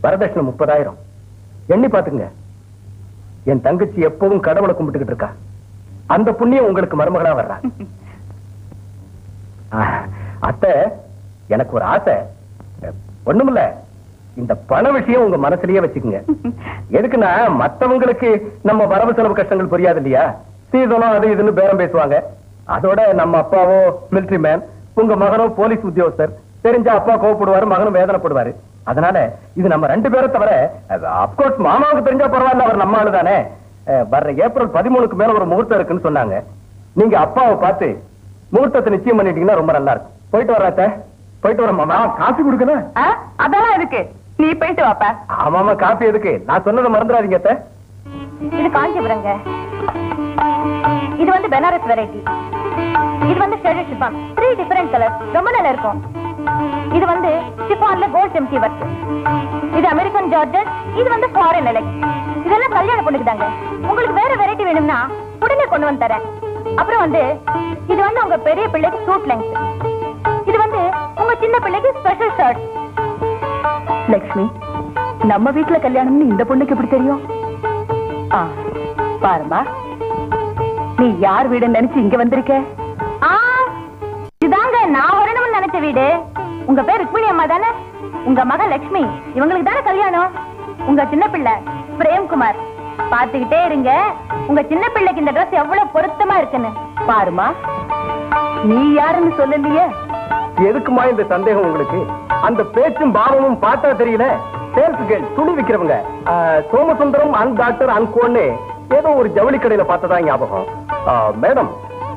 வரதட்சணை 30,000. எண்ணி பாத்துங்க. என் தங்கச்சி எப்பவும் கடவுளை கும்பிட்டுக்கிட்டு இருக்கா. அந்த புண்ணியம் உங்களுக்கு மருமகளா வர்றா. அத்தை, எனக்கு ஒரு ஆசை. ஒண்ணுமில்ல, இந்த பண விஷயம் உங்க மனசுலயே வச்சுக்குங்க. எதுக்குன்னா, மத்தவங்களுக்கு நம்ம வரவு செலவு கஷ்டங்கள் புரியாது இல்லையா? சீதனம் அது இதுன்னு பேரம் பேசுவாங்க. அதோட நம்ம அப்பாவோ மிலிட்டரி மேன், உங்க மகனோ போலீஸ் உத்தியோகஸ்தர். தெரிஞ்சா அப்பா கோவப்படுவாரு, மகனும் வேதனைப்படுவாரு. அதனால இது நம்ம 2 பேரை தவிர, அப்கோர்ஸ் மாமாவுக்கு தெரிஞ்சா பரவாயில்ல, அவர் நம்ம ஆளு தானே. வர்ற ஏப்ரல் 13க்கு மேல ஒரு முகூர்த்தம் இருக்குன்னு சொன்னாங்க. நீங்க அப்பாவை பார்த்து முகூர்த்தத்தை நிச்சயம் பண்ணிட்டீங்கன்னா ரொம்ப நல்லா இருக்கும். போயிட்டு வர்றாத்த, போயிட்டு வர மாமா. காசு கொடுக்கணும். அதெல்லாம் எதுக்கு, நீ போயிட்டு வாப்பா. ஆமாமா, காப்பி எதுக்கு? நான் சொன்னதை மறந்துடாதீங்க. இது காஞ்சிபுரங்க. இது வந்து பெனாரஸ் வெரைட்டி. இது வந்து ஷெர்ட் ஷிஃபான். 3 டிஃபரண்ட் கலர்ஸ், ரொம்ப நல்லா இருக்கும். இது வந்து ஷிஃபான்ல கோல்ட் எம்டி வர்க். இது அமெரிக்கன் ஜார்ஜெட். இது வந்து ஃபாரின் எலெக்ட். இதெல்லாம் கல்யாண பொண்ணுக்குதாங்க. உங்களுக்கு வேற வெரைட்டி வேணும்னா உடனே கொண்டு வந்து தரேன். அப்புறம் வந்து இது வந்து உங்க பெரிய பிள்ளைக்கு சூட் லெங்த். இது வந்து உங்க சின்ன பிள்ளைக்கு ஸ்பெஷல் ஷர்ட். லட்சுமி, நம்ம வீட்டுல கல்யாணம்னு இந்த பொண்ணுக்கு எப்படி தெரியும்? பாருமா, நீ யார் வீடுன்னு நினைச்சு இங்க வந்திருக்க? இதுதாங்க நான் வரணும்னு நினைச்ச வீடு. உங்க பேர் ருக்மிணி அம்மா தானே? உங்க மகன் லட்சுமி, இவங்களுக்கு தானே கல்யாணம். உங்க சின்ன பிள்ளை பிரேம்குமார். பாத்துக்கிட்டே இருங்க, உங்க சின்ன பிள்ளைக்கு இந்த ட்ரெஸ் எவ்வளவு பொருத்தமா இருக்குன்னு. பாருமா, நீ யாருன்னு சொல்லலையே. எதுக்குமா இந்த சந்தேகம் உங்களுக்கு? அந்த பேச்சும் பாவமும் பார்த்தா தெரியல. சேல்ஸ் கேர்ள், துணி விக்கிறவங்க. சோமசுந்தரம் அண்ட் டாக்டர் அன்கோன்னு ஏதோ ஒரு ஜவுளி கடையில பார்த்ததா ஞாபகம். Madam,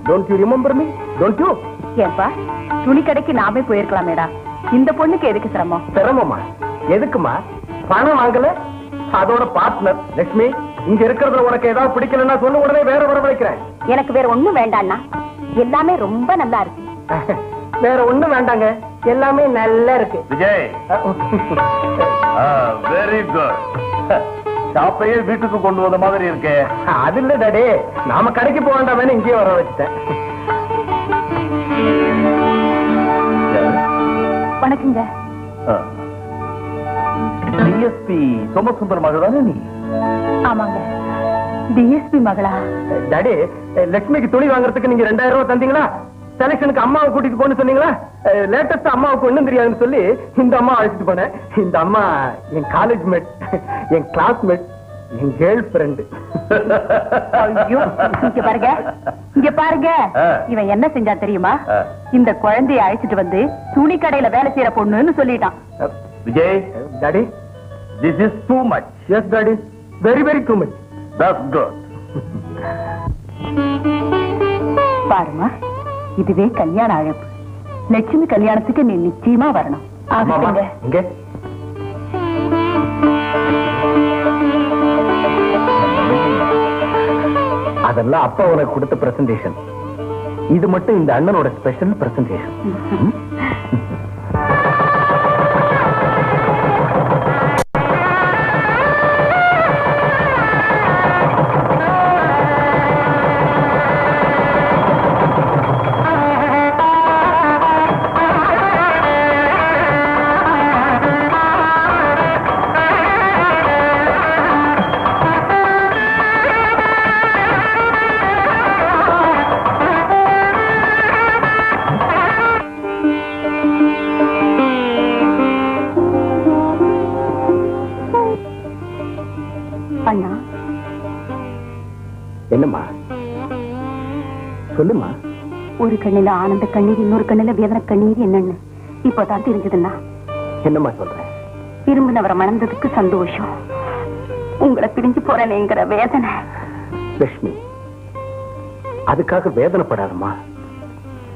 don't you remember me? Don't you? ஏன்பா, துணி கடைக்கு நாமே போயிருக்கலாமேடா. இந்த பொண்ணுக்கு எதுக்கு சிரமம்? சிரமமா? எதுக்குமா? பணம் வாங்கல, அதோட பார்ட்னர் லட்சுமி. இங்க இருக்கிறதுல உனக்கு ஏதாவது பிடிக்கலன்னா சொல்லு, உடனே வேற வர வைக்கிறேன். எனக்கு வேற ஒண்ணும் வேண்டாம்னா, எல்லாமே ரொம்ப நல்லா இருக்கு. வேற ஒண்ணும் வேண்டாங்க, எல்லாமே நல்லா இருக்கு. Vijay, very good. ஷாப்பையே வீட்டுக்கு கொண்டு வந்த மாதிரி இருக்கே. அது இல்ல டாடி, நாம கடைக்கு போக வேண்டாம், இங்கேயே வர வச்சுட்டேன். வணக்கங்க. டிஎஸ்பி சோமசுந்தர் மகள் தானே நீ? ஆமாங்க, டிஎஸ்பி மகளா? டாடி, லட்சுமிக்கு துணி வாங்குறதுக்கு நீங்க 2000 ரூபாய் தந்தீங்களா? செலக்ஷனுக்கு அம்மாவை கூட்டிட்டு போன்னு சொன்னீங்களா? லேட்டஸ்ட் அம்மாவுக்கு ஒண்ணும் தெரியாதுன்னு சொல்லி இந்த அம்மா அழைச்சிட்டு போனேன். இந்த அம்மா என் காலேஜ் மேட், என் கிளாஸ்மேட், என் கேர்ள் ஃபிரெண்டு. இங்க பாருங்க, இவன் என்ன செஞ்சா தெரியுமா? இந்த குழந்தைய அழைச்சிட்டு வந்து துணி கடையில வேலை செய்யற பொண்ணுன்னு சொல்லிட்டான். Vijay, daddy, this is too much. yes daddy, very very too much. That's good. பாருமா, இதுவே கல்யாண அழைப்பு. லட்சுமி கல்யாணத்துக்கு நீ நிச்சயமா வரணும். இங்க அதெல்லாம் அப்பா உனக்கு கொடுத்த பிரசன்டேஷன். இது மட்டும் இந்த அண்ணனோட ஸ்பெஷல் பிரசன்டேஷன். என்னம்மா சொல்லுமா? ஒரு கண்ணில ஆனந்த கண்ணீர், இன்னொரு கண்ணில வேதனை கண்ணீர் என்னன்னு இப்பதான் தெரிஞ்சதுன்னா. என்னம்மா சொல்ற? விரும்பினவரை மணந்ததுக்கு சந்தோஷம், உங்களை பிரிஞ்சு போறேனேங்கிற வேதனை. லட்சுமி, அதுக்காக வேதனைப்படாதம்மா.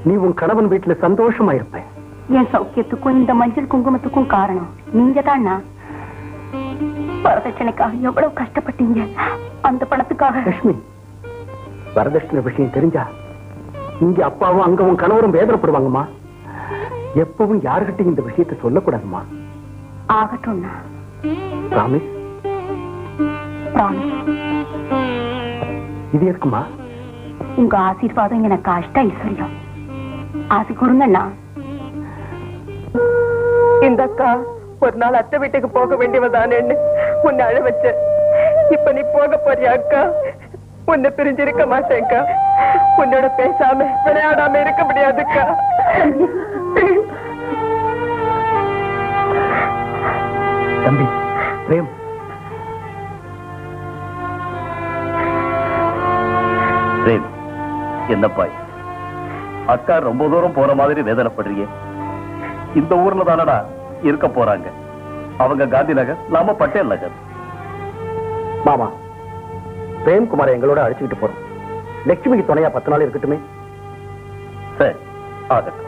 நீ உன் கணவன் வீட்டுல சந்தோஷமா இருப்ப. என் சௌக்கியத்துக்கும் இந்த மஞ்சள் குங்குமத்துக்கும் காரணம் நீங்க தானா? வரதட்சணைக்காக எவ்வளவு கஷ்டப்பட்டீங்க, அந்த பணத்துக்காக. லட்சுமி, வரதட்சணை விஷயம் தெரிஞ்சா இங்க அப்பாவும் அங்க உன் கணவரும் வேதனைப்படுவாங்கம்மா. எப்பவும் யாருகிட்டையும் இந்த விஷயத்தை சொல்லக்கூடாதுமா. ஆகட்டும்னா? பிராமிஸ்? பிராமிஸ். இது இருக்குமா? உங்க ஆசீர்வாதம் எனக்கு அஷ்ட ஐஸ்வர்யம். ஆசை கூறுங்கண்ணா. இந்த அக்கா ஒரு நாள் அத்தை வீட்டுக்கு போக வேண்டியவதானேன்னு உன்னை அழ வச்ச. இப்ப நீ போக போறியா அக்கா? உன்னை பிரிஞ்சிருக்க மாட்டேன்க்கா. உன்னோட பேசாம விளையாடாம இருக்க முடியாதுக்கா. தம்பி பிரேம், பிரேம், என்னப்பா அக்கா ரொம்ப தூரம் போற மாதிரி வேதனைப்படுறீங்க? இந்த ஊர்ல தானடா இருக்க போறாங்க. அவங்க காந்தி நகர், நாம பட்டேல் நகர். மாமா, பிரேம்குமாரை எங்களோட அழைச்சுக்கிட்டு போறோம். லட்சுமிக்கு துணையா 10 நாள் இருக்கட்டுமே? சரி, ஆகட்டும்.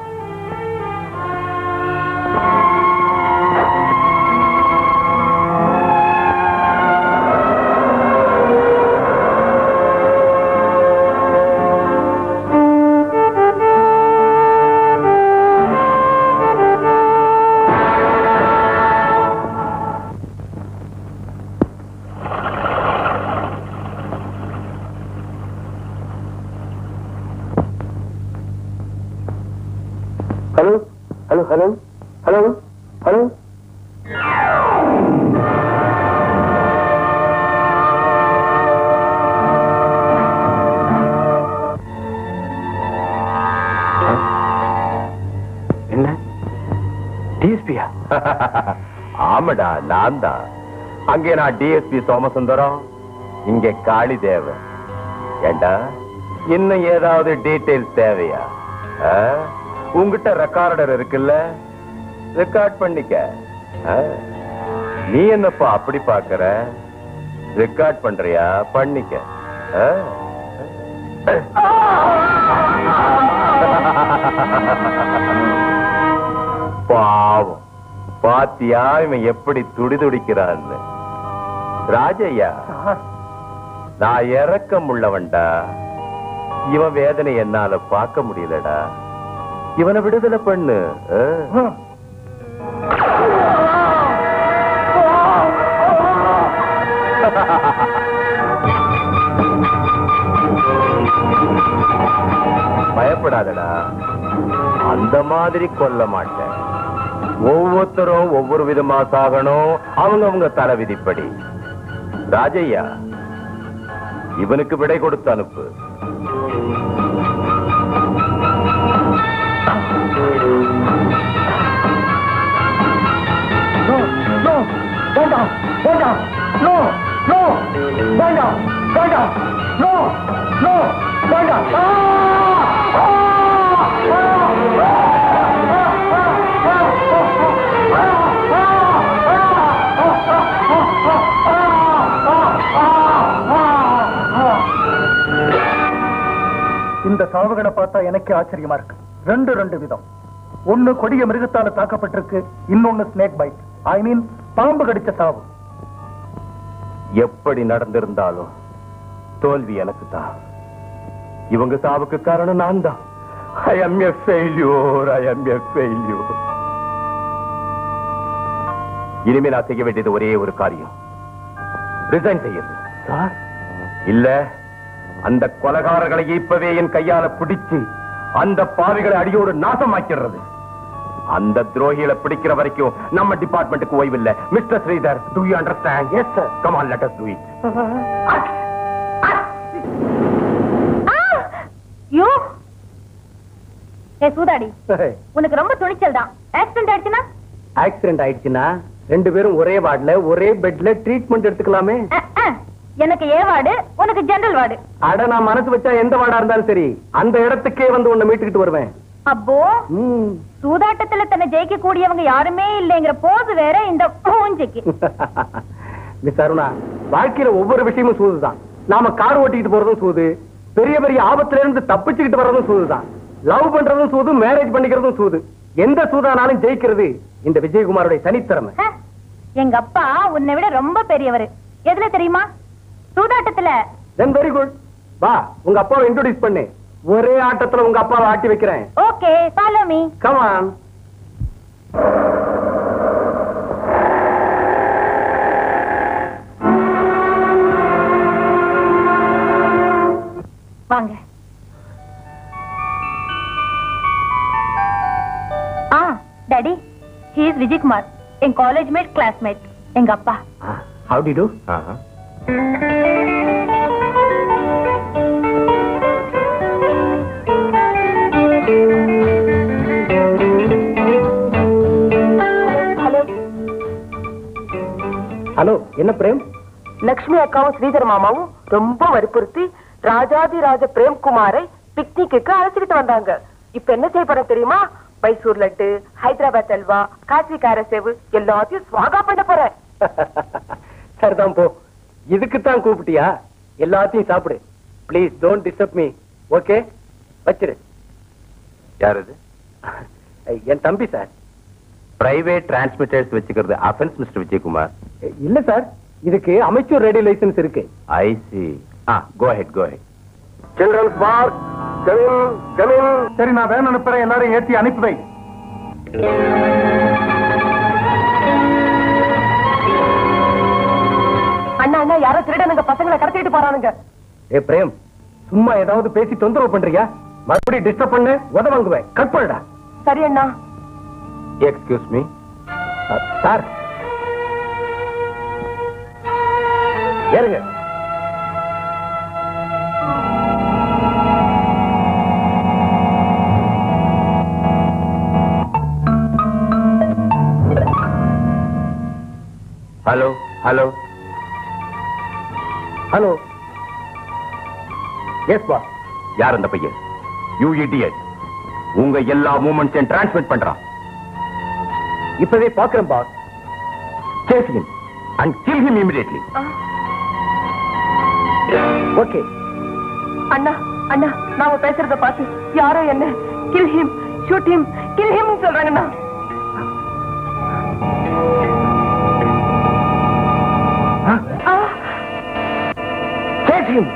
Hello hello hello hello hello. என்ன டிஎஸ்பியா? ஆமாடா, நான் தான். அங்கே நான் டிஎஸ்பி சோமசுந்தரம், இங்கே காளி தேவன். ஏண்டா, இன்னும் ஏதாவது டீடைல்ஸ் தேவையா? உங்ககிட்ட ரெக்கார்டர் இருக்குல்ல, ரெக்கார்ட் பண்ணிக்க. நீ என்னப்பா அப்படி பாக்குற? ரெக்கார்ட் பண்றியா? பண்ணிக்க. பாவம், பாத்தியா இவன் எப்படி துடிதுடிக்கிறான்னு? ராஜையா, நான் இறக்கம் உள்ளவன்டா. இவன் வேதனை என்னால பார்க்க முடியலடா. இவனை விடுதலை பண்ணு. பயப்படாதடா, அந்த மாதிரி கொல்ல மாட்டேன். ஒவ்வொருத்தரும் ஒவ்வொரு விதமா சாகணும், அவங்க தர விதிப்படி. ராஜையா, இவனுக்கு விடை கொடுத்து அனுப்பு. வேண்டாம் வேண்டாம், நோ நோ, வேண்டாம் வேண்டாம், நோ நோ, வேண்டாம். இந்த சாவுகளை பார்த்தா எனக்கு ஆச்சரியமா இருக்கு. ரெண்டு விதம். ஒண்ணு கொடிய மிருகத்தால தாக்கப்பட்டிருக்கு, இன்னொன்னு ஸ்னேக் பைட். ஐ மீன் பாம்பு கடிச்ச சாவு. எப்படி நடந்திருந்தாலும் தோல்வி எனக்கு தான். இவங்க சாவுக்கு காரணம் நான் தான். I am a failure, I am a failure. இனிமே நான் செய்ய வேண்டியது ஒரே ஒரு காரியம், ரிசைன் செய்யுது. சார் இல்ல, அந்த கொலைகாரர்களை இப்பவே என் கையால பிடிச்சு அந்த பாவிகளை அடியோடு நாசமாக்கிறது. அந்த துரோகிகளை பிடிக்கிற வரைக்கும் நம்ம டிபார்ட்மெண்ட்டுக்கு ஓய்வில்லை. Mister Sridhar, do you understand? Yes sir. Come on, let us do it. You சூதாடி, உனக்கு ரொம்ப துணிச்சல் தான். ஆக்சிடென்ட் ஆயிடுச்சுன்னா? ஆக்சிடென்ட் ஆயிடுச்சுன்னா ரெண்டு பேரும் ஒரே வார்டுல ஒரே பெட்ல ட்ரீட்மெண்ட் எடுத்துக்கலாமே. எனக்கு ஏ வார்டு, உனக்கு ஜெனரல் வார்டு. அட, நான் மனசு வச்சா எந்த வார்டா இருந்தாலும் சரி, அந்த இடத்துக்கே வந்து உன்னை மீட்டுக்கிட்டு வருவேன். அப்போ சூதாட்டத்துல தன்னை ஜெயிக்க கூடியவங்க யாருமே இல்லைங்கிற போது வேற இந்த மூஞ்சிக்கு. மிஸ் அருணா, வாழ்க்கையில ஒவ்வொரு விஷயமும் சூதுதான். நாம கார் ஓட்டிக்கிட்டு போறதும் சூது, பெரிய பெரிய ஆபத்துல இருந்து தப்பிச்சுக்கிட்டு வர்றதும் சூதுதான். லவ் பண்றதும் சூது, மேரேஜ் பண்ணிக்கிறதும் சூது. எந்த சூதானாலும் ஜெயிக்கிறது இந்த விஜயகுமாரோட தனித்திறமை. எங்க அப்பா உன்னை விட ரொம்ப பெரியவர். எதுல தெரியுமா? சூதாட்டத்துல. Then very good. வா, உங்க அப்பாவை இன்ட்ரோடியூஸ் பண்ணு. ஒரே ஆட்டத்துல உங்க அப்பாவை ஆட்டி வைக்கிறேன். Okay, follow me. Come on. வாங்க. டாடி, he is விஜயகுமார், என் காலேஜ் மேட், கிளாஸ்மேட். எங்க அப்பா. How do you do? Hello, என்ன பிரேம்? லக்ஷ்மி அக்காவும் ஸ்ரீதர் மாமாவும் ரொம்ப வற்புறுத்தி ராஜாதிராஜ பிரேம்குமாரை பிக்னிக்கு அழைச்சிக்கிட்டு வந்தாங்க. இப்ப என்ன செய்ய போறேன் தெரியுமா? மைசூர் லட்டு, ஹைதராபாத் அல்வா, காசி காரசேவு எல்லாத்தையும் ஸ்வாகா பண்ண போறேன். சரிதான், போ. இதுக்குத்தான் கூப்பிட்டியா? எல்லாத்தையும் சாப்பிடு. Please don't disturb me. Okay, வச்சிரு. யார் இது? என் தம்பி சார். பிரைவேட் டிரான்ஸ்மிட்டர்ஸ் வச்சுக்கிறது அஃபென்ஸ் மிஸ்டர் விஜயகுமார்? இல்ல சார், இதுக்கு அமைச்சர் ரேடியோ லைசன்ஸ் இருக்கு. I see. Go ahead, go ahead. Children's park, come in. சரி, நான் வேன் அனுப்புறேன், எல்லாரும் ஏற்றி அனுப்பி வை. அண்ணா அண்ணா, யாரோ திருடனுங்க பசங்களை கடத்திட்டு போறானுங்க. ஏ பிரேம், சும்மா ஏதாவது பேசி தொந்தரவு பண்றியா? மறுபடியும் டிஸ்டர்ப் பண்ண உதவாங்குவேன். கட் பண்ணடா. சரி அண்ணா. Excuse me sir. ஏறுங்க. Hello hello hello. எஸ் பா. யார் அந்த பையன்? You idiot. உங்க எல்லா மூமெண்ட்ஸையும் டிரான்ஸ்மிட் பண்றான். இப்பவே பாக்குறேன் boss. Chase him and kill him immediately. Okay. அண்ணா அண்ணா, நாம பேசுறத பார்த்து யாரோ என்ன kill him, shoot him, kill him சொல்றாங்கண்ணா. Chase him.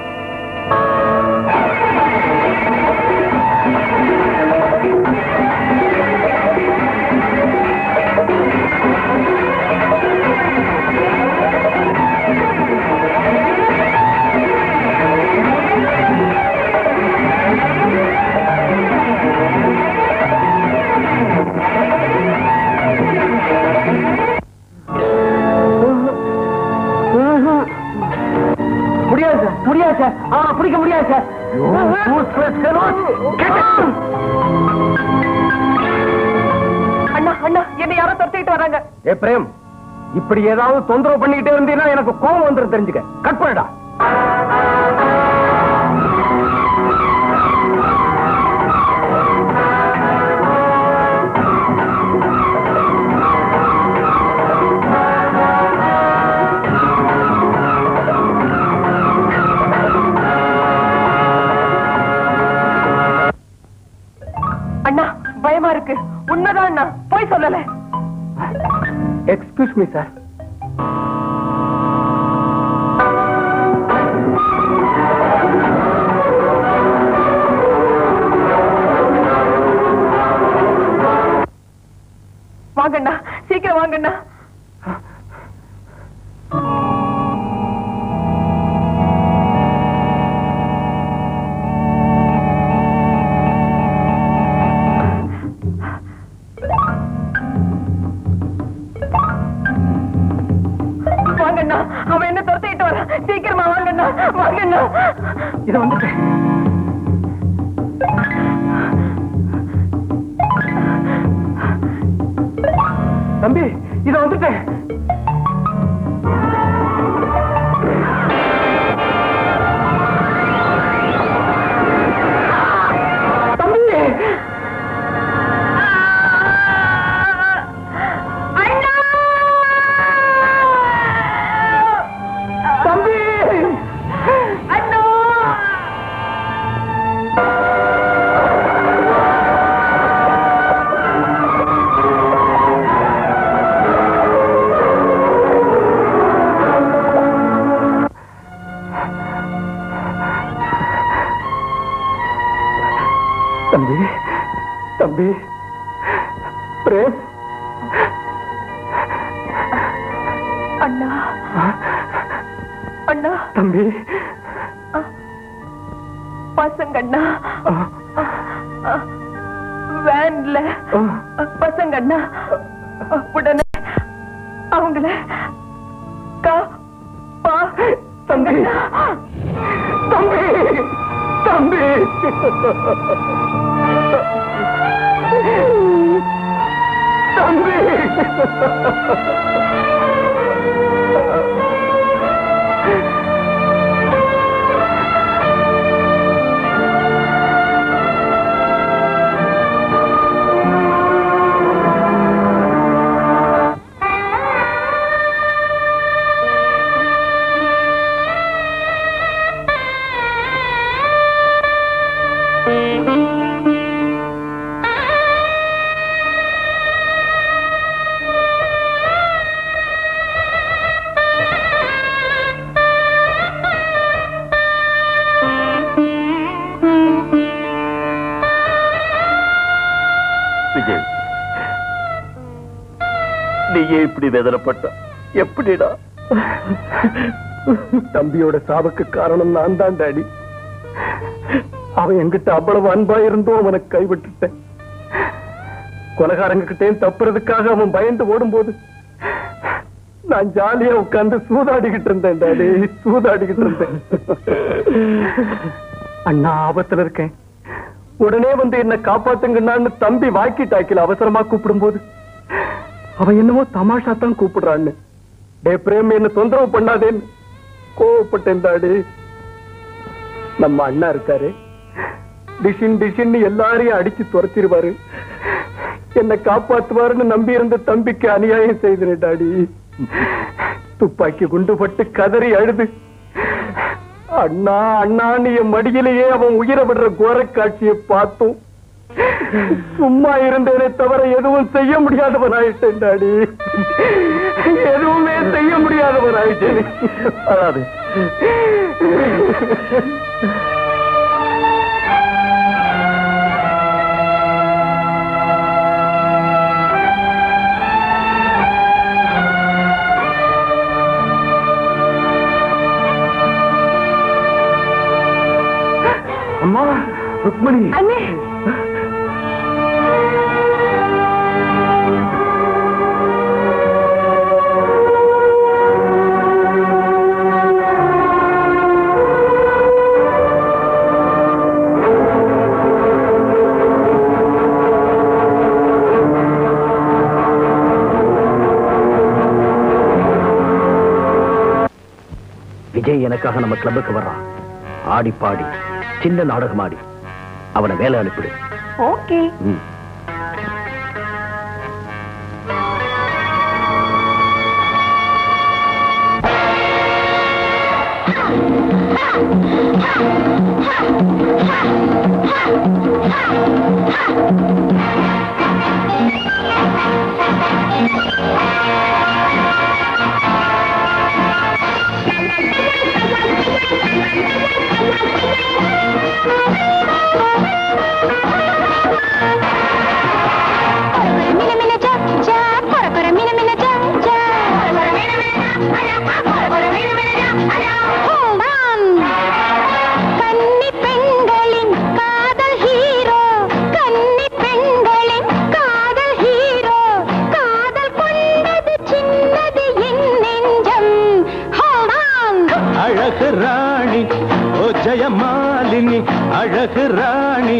முடியாது சார் அவனை பிடிக்க முடியாது சார். அண்ணா அண்ணா என்ன யாரோ துரத்திட்டு வராங்க. ஏ பிரேம், இப்படி ஏதாவது தொந்தரவு பண்ணிக்கிட்டே இருந்தீங்கன்னா எனக்கு கோபம் வந்துரும் தெரிஞ்சுக்க. கட் பண்ணடா. அண்ணா பயமா இருக்கு. உண்மைதான் அண்ணா, போய் சொல்லல. Excuse me sir. வாங்கண்ணா, சீக்கிரம் வாங்கண்ணா. வாங்கண்ணா, அவன் என்ன துரத்திட்டு வர. சீக்கிரமா வாங்கண்ணா, வாங்கண்ணா. இதை வந்துட்டு தம்பி, இதை வந்துட்டேன். தம்பி தம்பி தம்பி தம்பி பிரேம். அண்ணா அண்ணா தம்பி பசங்கண்ணா வேன்ல பசங்கண்ணா உடனே அவங்கள தம்பி தம்பி தம்பி தம்பி விஜய், நீயே இப்படி வேதனைப்பட்ட எப்படிடா? தம்பியோட சாவுக்கு காரணம் நான் தான் டாடி. அவன் என்கிட்ட அவ்வளவு அன்பா இருந்தும் அவனை கைவிட்டுட்டேன். கொலைகாரங்க கிட்டே தப்புறதுக்காக அவன் பயந்து ஓடும்போது நான் ஜாலியா உட்கார்ந்து சூதாடிக்கிட்டு இருந்தேன் டாடி, சூதாடிக்கிட்டு இருந்தேன். அண்ணா ஆபத்துல இருக்கேன், உடனே வந்து என்ன காப்பாத்துங்கன்னு தம்பி வாக்கி டாக்கில அவசரமா கூப்பிடும் போது அவன் என்னமோ தமாஷா தான் கூப்பிடுறான்னு. டே பிரேம், என்ன தொந்தரவு பண்ணாதேன்னு கோவப்பட்டேன் டாடி. நம்ம அண்ணா இருக்காரு, டிஷின் டிஷின்னு எல்லாரையும் அடிச்சு துரத்திடுவாரு, என்ன காப்பாத்துவாருன்னு நம்பி இருந்த தம்பிக்கு அநியாயம் செய்தேன் டாடி. துப்பாக்கி குண்டு பட்டு கதறி அழுது அண்ணா அண்ணான்னு என் மடியிலேயே அவன் உயிரை விடுற கோர காட்சியை பார்த்தும் சும்மா இருந்தேனே தவிர எதுவும் செய்ய முடியாதவன் ஆயிட்டேன் டாடி, எதுவுமே செய்ய முடியாதவன் ஆயிட்டேன். அதாவது அம்மா ருக்மணி, அண்ணே நாளைக்காக நம்ம கிளப்புக்கு வர்றான். ஆடி பாடி சின்ன நாடகம் ஆடி அவனை வேலை அனுப்பிடு. ஓகே. ஜெயமாலினி அழகு ராணி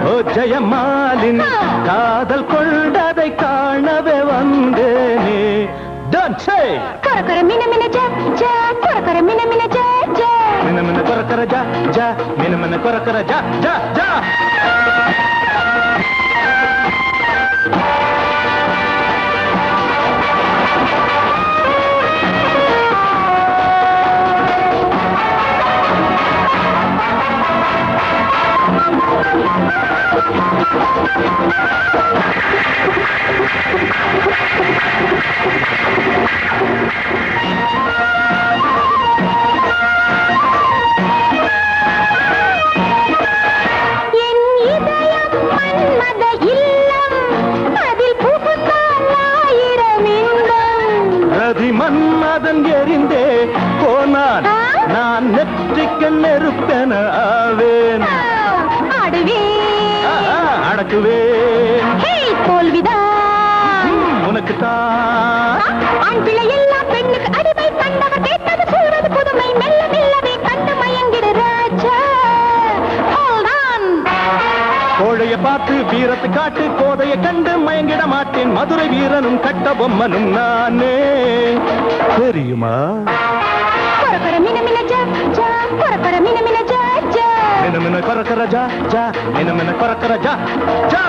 ஓ ஜெயமாலினி காதல் கொண்டதை காணவே வந்தேனே. Don't say கொரகொர மின மின ஜா ஜா கொரகொர மின மின ஜா ஜா மின மின கொரகொர ஜா ஜா மின மின கொரகொர ஜா ஜா ஜா. மன்மதன் எரிந்தே போனான் நான் நெற்றிக்கு நெருப்பென ஆவேன். அடக்குவேன் தோல்விதான் உனக்குத்தான். ஆண் பிள்ளை எல்லா பெண்ணுக்கு அடிமை கண்டவர் கேட்டது சொல்வது புதுமை மெல்ல மெல்லவே கண்டு மயங்கிட ராஜா. கோழைய பார்த்து வீரத்தை காட்டு கோதையை கண்டு மயங்கிட மாட்டேன். மதுரை வீரனும் கட்ட பொம்மனும் நானே தெரியுமா. கொரகொர மின மின ஜா ஜா கொரகொர மின மின ஜா ஜா மின மின கொரகொர ஜா ஜா மின மின கொரகொர ஜா ஜா.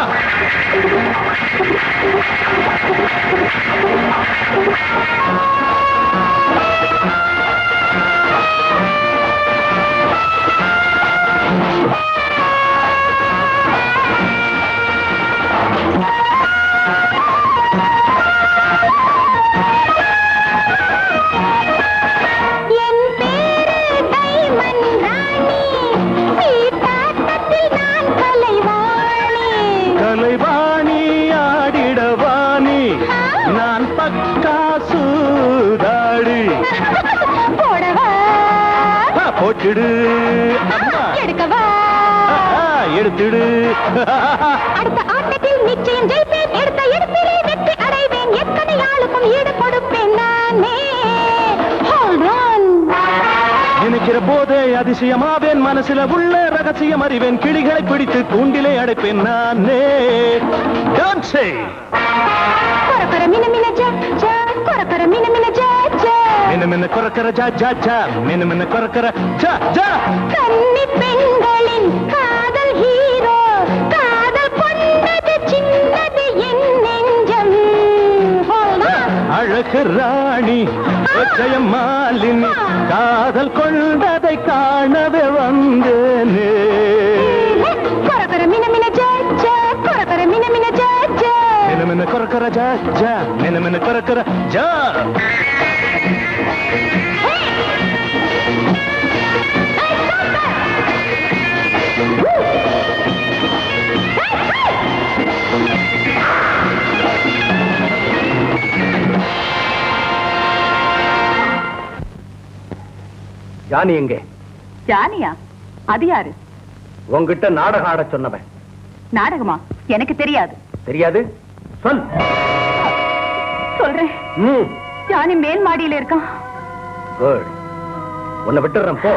கலைவாணி ஆடிடவாணி நான் பக்கா சூதாடி. போட்டுடு எடுக்கவா எடுத்துடு. அடுத்த ஆட்டத்தில் நிச்சயம் ஜெயிப்பேன். எடுத்த இடத்திலே வெற்றி அடைவேன். எத்தனை ஆளுக்கும் ஈடு கொடுப்பேன் நானே. நினைக்கிற போதே அதிசயமாவேன். மனசுல உள்ள ரகசியம் அறிவேன். கிளிகளை பிடித்து கூண்டிலே அடைப்பேன் நானே. Don't say கொரகொர மின மின ஜா ஜா கொரகொர மின மின ஜா ஜா மின மின கொரகொர ஜா ஜா ஜா மின மின கொரகொர ஜா ஜா. கன்னி பெண்களின் காதல் ஹீரோ காதல் கொண்டது சின்னது என் நெஞ்சம். அழகு ராணி ஜெயமாலினி காதல் கொண்டதை காணவே வந்தேனே. கொரகொர மின மின ஜா ஜா கொரகொர மின மின ஜா ஜா மின மின கொரகொர ஜா ஜா மின மின கொரகொர ஜா. ஜானி எங்கே? ஜானியா? அது யாரு? உங்ககிட்ட நாடகம் ஆட சொன்னவன். நாடகமா? எனக்கு தெரியாது. தெரியாது? சொல். சொல்றேன். ஜானி மேல் மாடியில இருக்கான். குட். உன்னை விட்டுறேன் போ.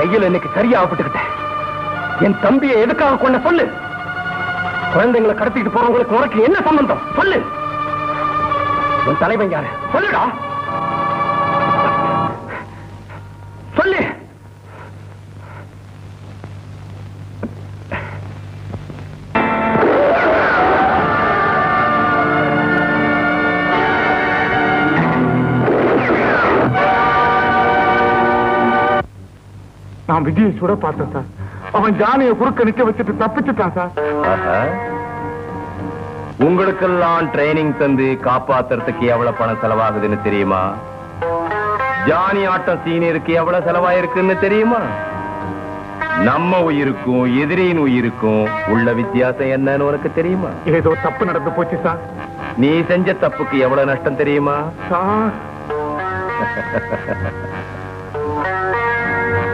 கையில் இன்னைக்கு சரியா ஆகப்பட்டுக்கிட்டேன். என் தம்பியை எதுக்காக கொண்ட சொல்லு. குழந்தைங்களை கடத்திட்டு போறவங்களுக்கு உனக்கு என்ன சம்பந்தம் சொல்லு. உன் தலைவன் யாரு சொல்லுடா, சொல்லு. நான் விஜயை சுட பார்த்தேன் சார். அவன் ஜானியை குறுக்க நிக்க வச்சுட்டு தப்பிச்சுட்டான் சார். உங்களுக்கெல்லாம் ட்ரைனிங் தந்து காப்பாத்துறதுக்கு எவ்வளவு பணம் செலவாகுதுன்னு தெரியுமா? ஜானி ஆட்டம் சீனியருக்கு எவ்வளவு செலவாயிருக்குன்னு தெரியுமா? நம்ம உயிருக்கும் எதிரியின் உயிருக்கும் உள்ள வித்தியாசம் என்னன்னு உனக்கு தெரியுமா? ஏதோ தப்பு நடந்து போச்சு சார். நீ செஞ்ச தப்புக்கு எவ்வளவு நஷ்டம் தெரியுமா? Sir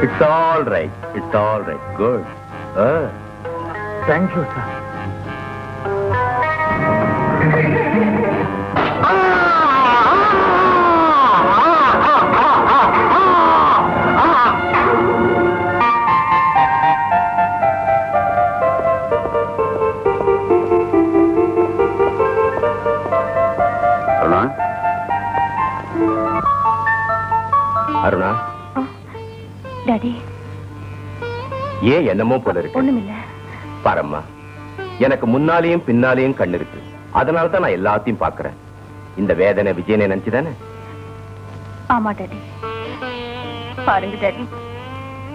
It's all right. It's all right. Good. Thank you sir. Aruna, Aruna, daddy ஏன் என்னமோ போல இருக்கு? ஒண்ணுமில்ல. பாரம்மா, எனக்கு முன்னாலேயும் பின்னாலேயும் கண்ணு இருக்கு. அதனாலதான் நான் எல்லாத்தையும் பாக்குறேன். இந்த வேதனை விஜயனை நினைச்சுதானே? ஆமா டாடி. பாருங்க டாடி,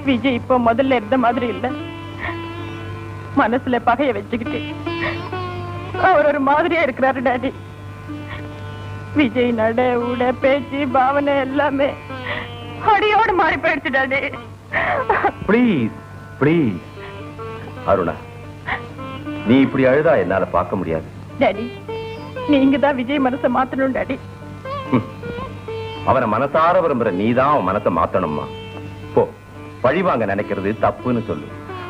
விஜய் இப்போ முதல்ல இருந்த மாதிரி இல்ல. மனசுல பகைய வச்சுக்கிட்டு அவர் ஒரு மாதிரியா இருக்கிறாரு டாடி. விஜய் நட உட பேச்சு பாவனை எல்லாமே அடியோடு மாறி போயிடுச்சு டாடி. ப்ளீஸ் ப்ளீஸ் அருணா, நீ இப்படி அழுதா என்னால பார்க்க முடியாது. டாடி, நீங்க தான் விஜய் மனசை மாத்தணும் டாடி. அவனை மனசார விரும்புற நீதான் அவன் மனசை மாத்தணும்மா. போ, பழிவாங்க நினைக்கிறது தப்புன்னு சொல்லு.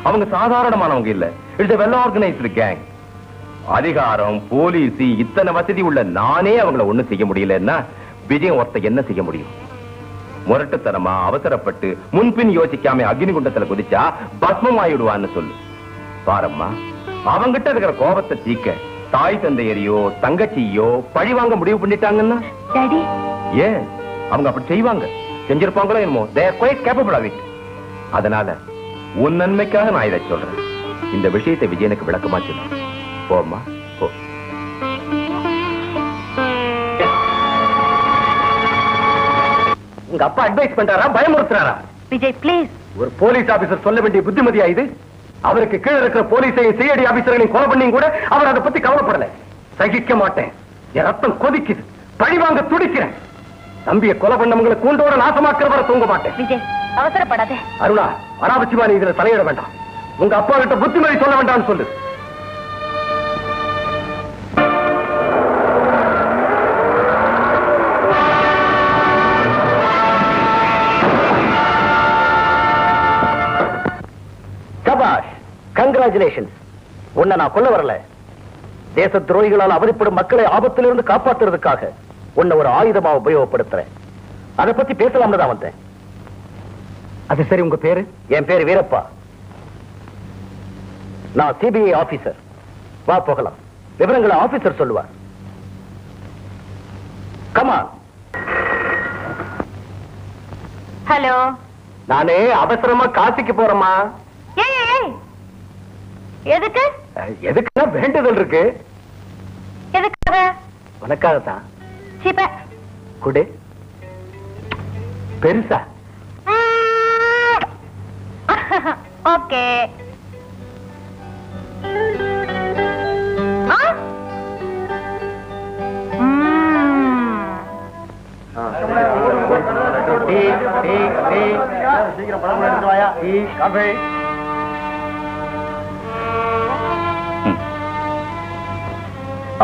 அவங்க சாதாரணமானவங்க இல்ல. It's a well organized gang. அதிகாரம், போலீஸ், இத்தனை வசதி உள்ள நானே அவங்கள ஒண்ணு செய்ய முடியலன்னா விஜய் ஒருத்த என்ன செய்ய முடியும்? முரட்டுத்தனமா அவசரப்பட்டு முன்பின் யோசிக்காம அக்னிகுண்டத்துல குதிச்சா பஸ்மம் ஆயிடுவான்னு சொல்லு. பாரம்மா, அவங்கிட்ட இருக்கிற கோபத்தை தீக்க தாய் தந்தையரையோ தங்கச்சியோ பழிவாங்க முடிவு பண்ணிட்டாங்கன்னா டாடி, ஏன் அவங்க அப்படி செய்வாங்க? செஞ்சிருப்பாங்களோ என்னமோ. they are quite capable of it. அதனால உன் நன்மைக்காக நான் இதை சொல்றேன். இந்த விஷயத்தை விஜயனுக்கு விளக்கமா சொல்லு. போம்மா, போ. உங்க அப்பா அட்வைஸ் பண்றாரா, பயமுறுத்துறாரா? விஜய் ப்ளீஸ். ஒரு போலீஸ் ஆபீசர் சொல்ல வேண்டிய புத்திமதியா இது? அவருக்கு கீழே இருக்கிற போலீஸையும் சிஐடி ஆபீசர்களையும் கொலை பண்ணியும் கூட அவர் அதை பத்தி கவலைப்படல. சகிக்க மாட்டேன், என் ரத்தம் கொதிக்குது, பழிவாங்க துடிக்கிறேன். தம்பியை கொலை பண்ணவங்களை கூண்டோட நாசமாக்குறவரை தூங்க மாட்டேன். விஜய் அவசரப்படாதே. அருணா, அனாவசியமா நீ இதுல தலையிட வேண்டாம். உங்க அப்பா கிட்ட புத்திமதி சொல்ல வேண்டாம்னு சொல்லு. சபாஷ், கங்க்ராச்சுலேஷன்ஸ். உன்னை நான் கொல்ல வரல. தேச துரோகிகளால் அவதிப்படும் மக்களை ஆபத்திலிருந்து காப்பாற்றுறதுக்காக உன்னை ஒரு ஆயுதமா உபயோகப்படுத்துறேன். அதை பத்தி பேசலாம்னு தான் வந்தேன். அது சரி, உங்க பேரு? என் பேரு வீரப்பா. நான் சிபிஐ ஆபீசர். வா போகலாம். விவரங்களை ஆபீசர் சொல்லுவார். கமான். ஹலோ. நானே அவசரமா காசிக்கு போறேம்மா. ஏய், எதுக்கு? எதுக்குன்னா வேண்டுதல் இருக்கு. எதுக்காக? உனக்காகத்தான். சீப்ப குடு. பெருசா? ஓகே.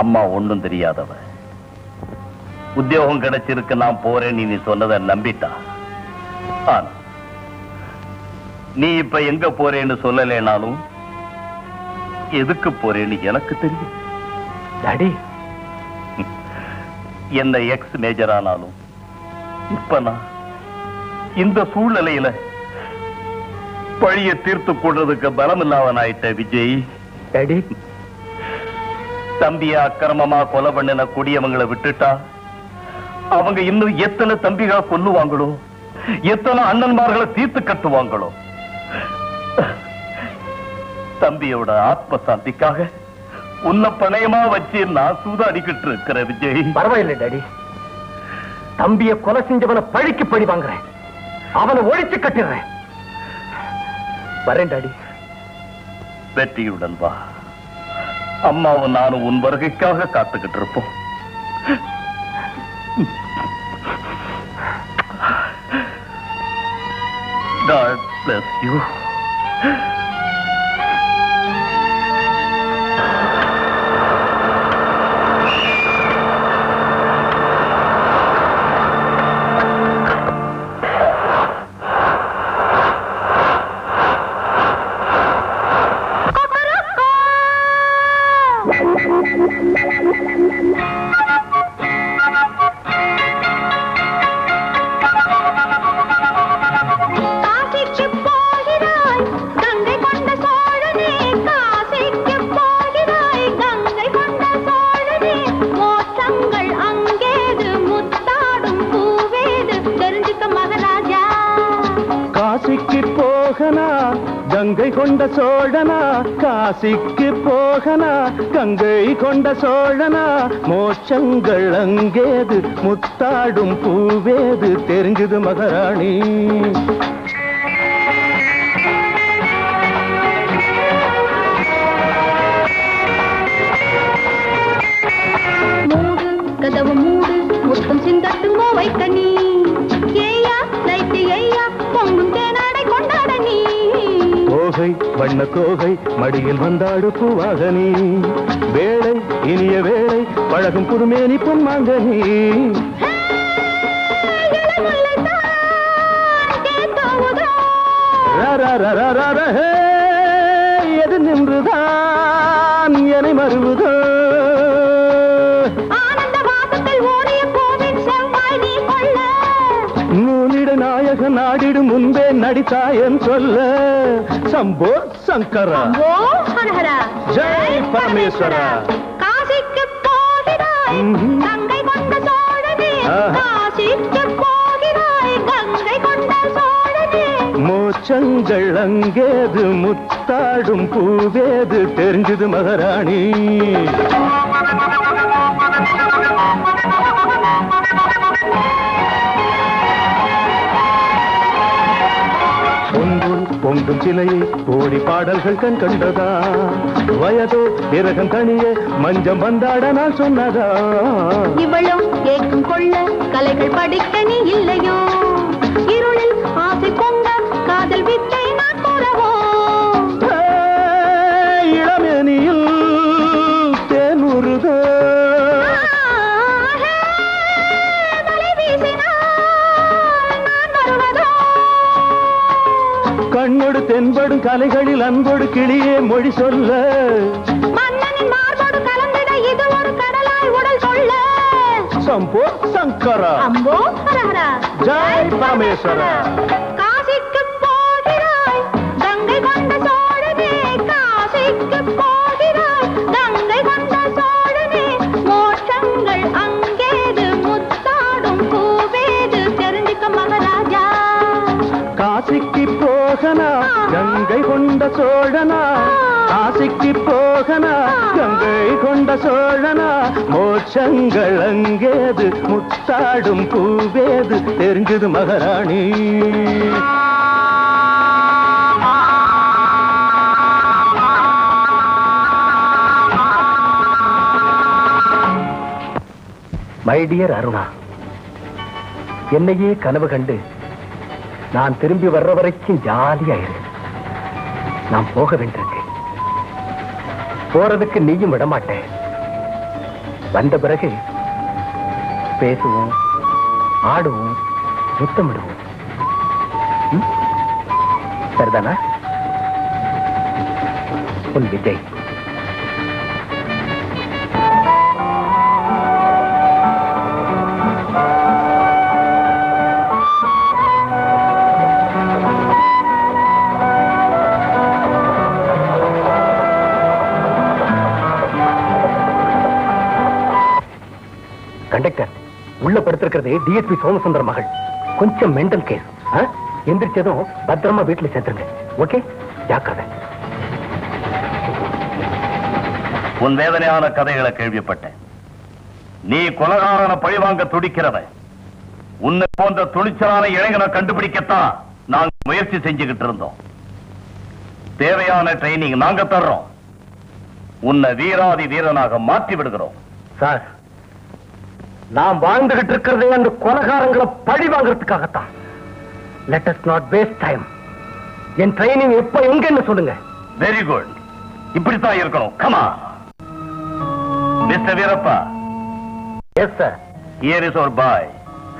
அம்மா ஒண்ணும் தெரியாதவ. உத்தியோகம் கிடைச்சிருக்கு, நான் போறேன் நீ சொன்னதை நம்பிட்டா. ஆனா நீ இப்ப எங்க போறேன்னு சொல்லலைனாலும் எதுக்கு போறேன்னு எனக்கு தெரியும். டாடி, என்ன எக்ஸ் மேஜர் ஆனாலும் இப்ப நான் இந்த சூழ்நிலையில பழிய தீர்த்து கொள்றதுக்கு பலம் இல்லாதனாயிட்ட விஜய். டாடி, தம்பிய அக்கிரமமா கொலை பண்ணின கொடியவங்களை விட்டுட்டா அவங்க இன்னும் எத்தனை தம்பிகளை கொல்லுவாங்களோ, எத்தனை அண்ணன்மார்களை தீர்த்து கட்டுவாங்களோ. தம்பியோட ஆத்ம சாந்திக்காக உன்னை பணையமா வச்சு நான் சூதாடிக்கிட்டு இருக்கிற விஜய். பரவாயில்லை டாடி, தம்பிய கொலை செஞ்சவனை பழிக்கு பழி வாங்குறேன், அவனை ஒழிச்சு கட்டிடுறேன். வரேன் டாடி. வெற்றியுடன் வா. அம்மாவும் நானும் உன் வருகைக்காக காத்துக்கிட்டு இருப்போம். God bless you. கங்கை கொண்ட சோழனா, காசிக்கு போகனா, கங்கை கொண்ட சோழனா, மோட்சங்கள் அங்கேது, முத்தாடும் பூவேது, தெரிஞ்சுது மகாராணி. மூடு கதவு மூடு, முத்தம் சிந்தட்டுமோ வைத்த நீ, ஏயா லைட்டு ஐயா பொங்கும் தேனாடை கொண்டாட நீ. தோகை வண்ண தோகை மடியில் வந்தாடு பூவாக நீ, வேளை இனிய வேளை பழகும் புதுமேனி பொன்மாங்க நீ. எது நின்றுதான் என்னை மறுவுதோ, நாயக நாடிடும் முன்பே நடித்தாயன் சொல்ல. சம்போ சங்கரா, ஜெய் பரமேஸ்வரா. காசிக்கு போகிறாய் கங்கை கொண்ட சோழனே, காசிக்கு போகிறாய் கங்கை கொண்ட சோழனே. மோட்சங்கள் அங்கேது, முத்தாடும் பூவேது, தெரிஞ்சது மகாராணி. பொங்கும் சிலையை ஓடி பாடல்கள் கண் கண்டதா, வயதோ விரகம் தனியே மஞ்சம் வந்தாட நான் சொன்னதா. இவளும் ஏக்கம் கொள்ள கலைகள் படிக்க நீ இல்லையோ, இருளில் ஆசை பொங்க காதல் வித்தை நான் கூறவோ. இளமேனியில் தேனுருதோ, கண்ணோடு தென்படும் கலைகளில் அன்போடு கிளியே மொழி சொல்ல. மன்னனின் மார்போடு கலந்திட இது ஒரு கடலாய் உடல் சொல்ல. சம்போ சங்கரா, அம்போ ஹரஹரா, ஜெய் பரமேஸ்வரா. காசிக்கு போகிறாய் கங்கை கொண்ட சோழனே, காசிக்கு போகிறாய் கங்கை கொண்ட சோழனே. மோட்சங்கள் அங்கேது, முத்தாடும் பூவேது, தெரிஞ்சுக்க மகாராஜா. காசிக்கு போகனா கங்கை கொண்ட சோழனா, காசிக்கு போகனா கங்கை கொண்ட சோழனா, மோட்சங்கள் அங்கேது, முத்தாடும் பூவேது, தெரிஞ்சது மகாராணி. மை டியர் அருணா, என்னையே கனவு கண்டு நான் திரும்பி வர்ற வரைக்கும் ஜாலியாயிரு. நான் போக வேண்டியிருக்கு, போறதுக்கு நீயும் விடமாட்டேன். வந்த பிறகு பேசுவோம், ஆடுவோம், முத்தமிடுவோம். சரிதானா? உன் விஜய். உள்ள படுத்திருக்கிறது டிஎஸ்பி சோமசுந்தர மகள். கொஞ்சம் மென்டல் கேஸ். எந்திரிச்சதும் பத்திரமா வீட்டுல சேர்த்துருங்க. ஓகே, ஜாக்கிரதை. உன் வேதனையான கதைகளை கேள்விப்பட்டேன். நீ கொலகாரன பழிவாங்க துடிக்கிறவன். உன்னை போன்ற துணிச்சலான இளைஞனை கண்டுபிடிக்கத்தான் நாங்க முயற்சி செஞ்சுக்கிட்டு இருந்தோம். தேவையான ட்ரைனிங் நாங்க தர்றோம். உன்னை வீராதி வீரனாக மாற்றி விடுகிறோம். சார், நாம் வாழ்ந்துகிட்டு இருக்கிறதே அந்த கொலகாரங்களை பழி வாங்கறதுக்காகத்தான். Let us not waste time. என் ட்ரைனிங் எப்ப எங்கன்னு சொல்லுங்க. வெரி குட், இப்படித்தான் இருக்கணும். Come mister Veerappa. Yes sir. Here is our boy.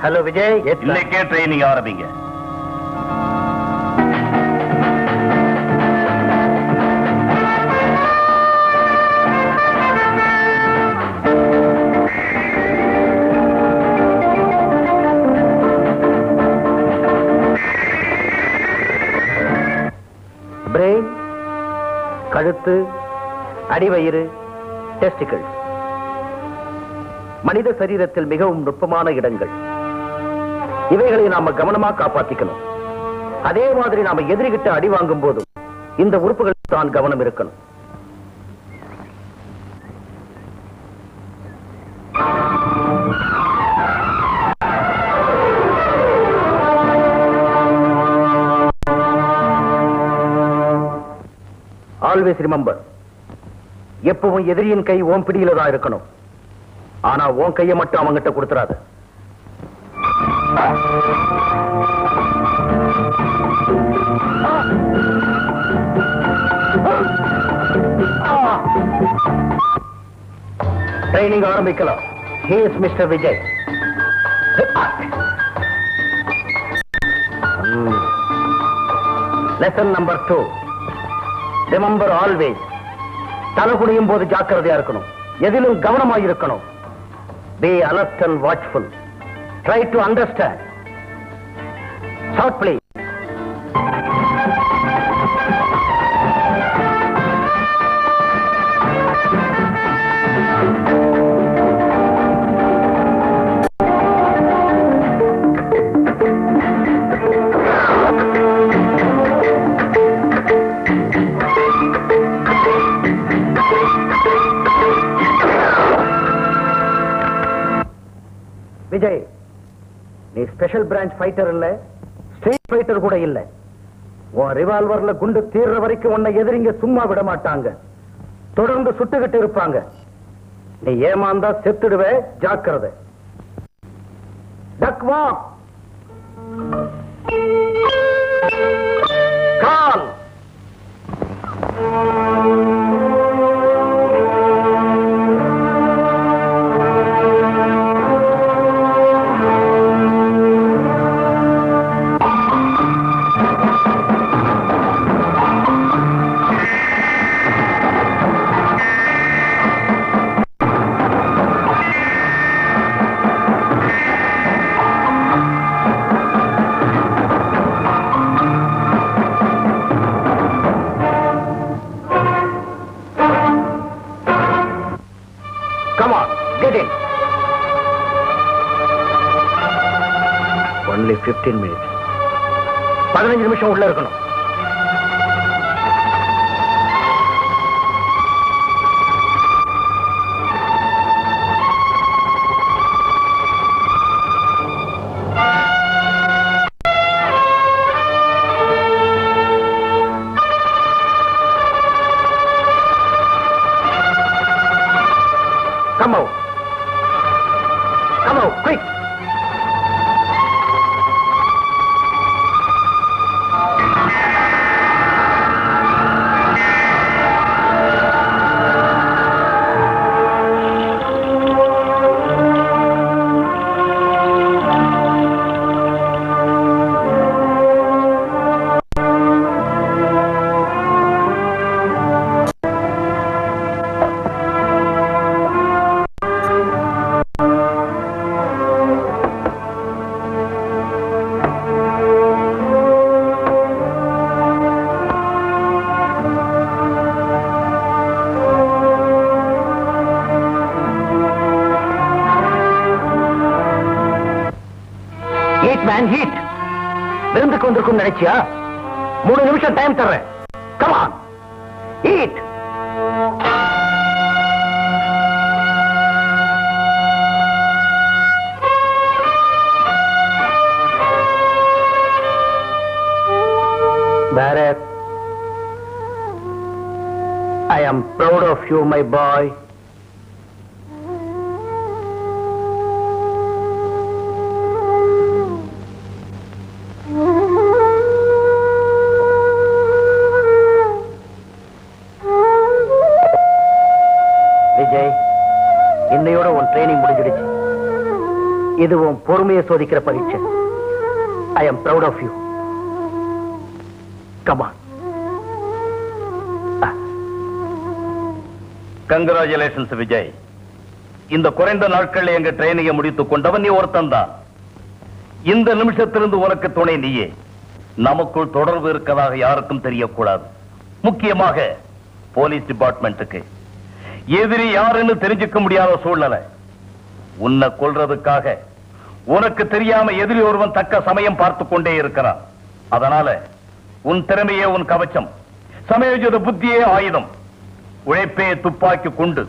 Hello Vijay. இன்னைக்கே ட்ரைனிங் ஆரம்பிங்க. பிரெயின், கழுத்து, அடிவயிறு, டெஸ்டிகிள் மனித சரீரத்தில் மிகவும் நுட்பமான இடங்கள். இவைகளை நாம கவனமா காப்பாத்திக்கணும். அதே மாதிரி நாம எதிரிகிட்ட அடி வாங்கும் போதும் இந்த உறுப்புகள் தான் கவனம் இருக்கணும். ஆல்வேஸ் ரிமெம்பர், எப்பவும் எதிரியின் கை ஓம் பிடியில தான் இருக்கணும். ஆனா உன் கையை மட்டும் அவங்கிட்ட கொடுத்துறாது. ட்ரைனிங் ஆரம்பிக்கலாம். He is Mr. Vijay. Lesson number 2. Remember always, தலை குனியும் போது ஜாக்கிரதையா இருக்கணும். எதிலும் கவனமாக இருக்கணும். Be alert and watchful. Try to understand. Short please. Vijay, நீ ஸ்பெஷல் பிரான்ச் ஃபைட்டர் இல்ல, ஸ்ட்ரீட் ஃபைட்டர் கூட இல்ல. உன் ரிவால்வர்ல குண்டு தீர்ற வரைக்கும் உன்னை எதிரிங்க சும்மா விட மாட்டாங்க. தொடர்ந்து சுட்டுக்கிட்டு இருப்பாங்க. நீ ஏமாந்தா செத்துடுவே, ஜாக்கிரதை. Duck walk. கால். Come on, get in. Only 15 minutes. 15 நிமிஷம் உள்ள இருக்கணும். Come out. Come out, quick. And heat. விருந்துக்கு வந்திருக்கும் நினைச்சியா? 3 நிமிஷம் டைம் தர்றேன். Come on, eat. Bharat, I am proud of you, my boy. Vijay, இன்னையோட உன் ட்ரைனிங் முடிஞ்சிடுச்சு. இது உன் பொறுமையை சோதிக்கிற பரீட்சை. I am proud of you. Come on. Congratulations Vijay. இந்த குறைந்த நாட்களில் எங்க ட்ரைனிங்கை முடித்துக் கொண்டவன் நீ ஒருத்தன் தான். இந்த நிமிஷத்திலிருந்து உனக்கு துணை நீயே. நமக்குள் தொடர்பு இருக்கதாக யாருக்கும் தெரியக்கூடாது. முக்கியமாக போலீஸ் டிபார்ட்மெண்ட்டுக்கு. எதிரி யாருன்னு தெரிஞ்சுக்க முடியாத சூழ்நிலை. உன்னை கொல்றதுக்காக உனக்கு தெரியாம எதிரி ஒருவன் தக்க சமயம் பார்த்து கொண்டே இருக்கிறான். அதனால உன் திறமையே உன் கவச்சம், சமயோஜித புத்தியே ஆயுதம், உழைப்பே துப்பாக்கி கொண்டு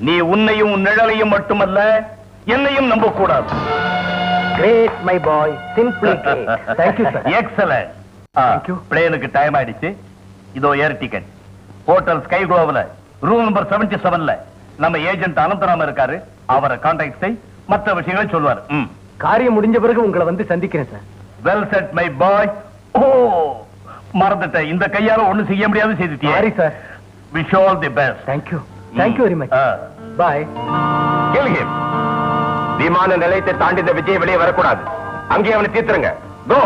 நீ உன்னையும் உன் நிழலையும் மட்டுமல்ல என்னையும் நம்பக்கூடாது. Great, my boy. Simply great. Thank you, sir. Excellent. Thank you. பிளேனுக்கு டைம் ஆயிடுச்சு. இதோ ஏர் டிக்கெட். ஹோட்டல் ஸ்கை குளோவ்ல ரூம் நம்பர் 77ல நம்ம ஏஜென்ட் அனந்தராம இருக்காரு. அவரை கான்டாக்ட் செய், மற்ற விஷயங்களை சொல்வார். காரியம் முடிஞ்ச பிறகு உங்களை வந்து சந்திக்கிறேன் சார். Well said my boy. Oh மறந்துட்டேன், இந்த கையால ஒண்ணும் செய்ய முடியாது செய்துட்டியே. Sorry sir. Wish all the best. Thank you. Thank you very much. Bye. கேளுங்க, விமான நிலையத்தை தாண்டி இந்த விஜய் வெளியே வரக்கூடாது. அங்கே அவனை தீர்த்துருங்க. கோ.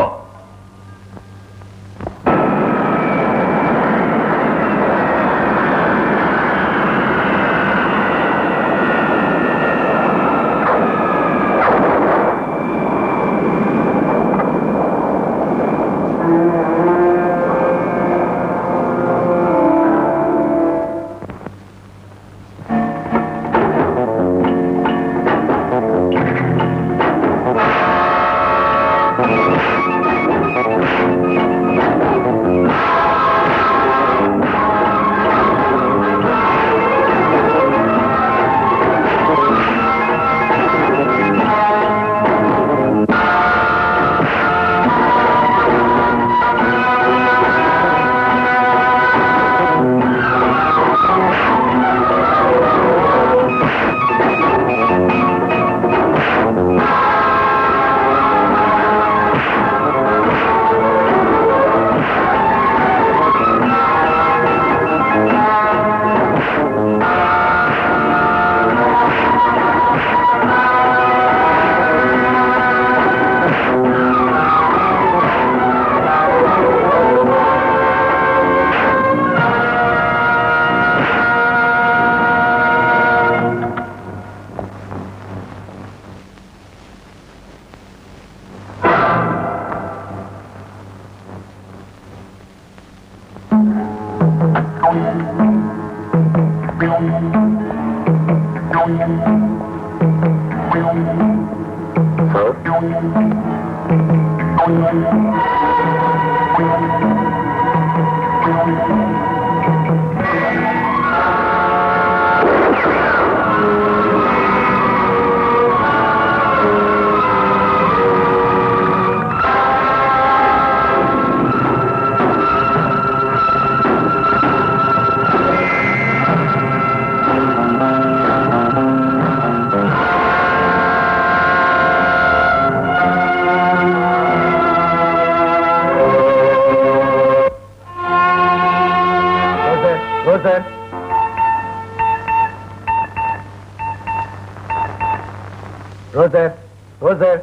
Roser,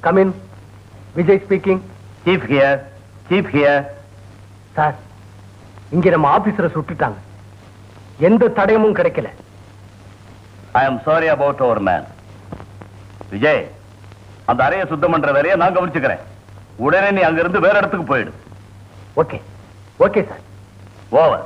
come in. Vijay speaking. Chief here. Chief here. Sir, இங்க நம்ம ஆபீசரை சுட்டுட்டாங்க. எந்த தடயமும் கிடைக்கல. I am sorry about our man. Vijay, அந்த அறையை சுத்தம் பண்ற வேலையை நான் கவனிச்சுக்கிறேன். உடனே நீ அங்கிருந்து வேற இடத்துக்கு போயிடு. Okay okay sir. ஓவர்.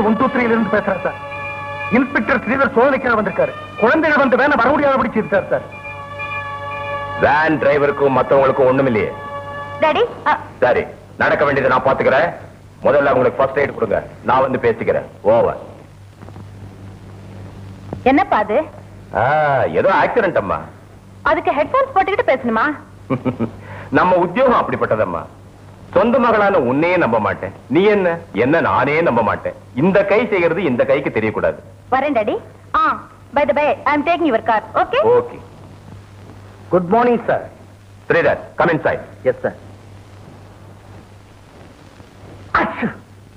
123 இருந்து பேசுறேன் சார். இன்ஸ்பெக்டர் ஸ்ரீதர் சோதனைக்காக வந்திருக்காரு. குழந்தைகள் வந்து வேணா வர முடியாத பிடிச்சிருக்காரு சார். வேன் டிரைவருக்கும் மத்தவங்களுக்கும் ஒண்ணும் இல்லையே. டாடி சரி, நடக்க வேண்டியதை நான் பாத்துக்கிறேன். முதல்ல உங்களுக்கு ஃபர்ஸ்ட் எய்ட் கொடுங்க, நான் வந்து பேசிக்கிறேன். ஓவர். என்னப்பா அது? ஏதோ ஆக்சிடென்ட் அம்மா. அதுக்கு ஹெட்போன்ஸ் போட்டுக்கிட்டு பேசணுமா? நம்ம உத்தியோகம் அப்படிப்பட்டதம்மா. சொந்த மகளான உன்னையே நம்ப மாட்டேன், நீ என்ன நானே நம்ப மாட்டேன். இந்த கை செய்யறது இந்த கைக்கு தெரியக்கூடாது. வரேன் daddy. By the by, I am taking your car. Okay okay. Good morning sir. Sridhar, come inside. Yes sir.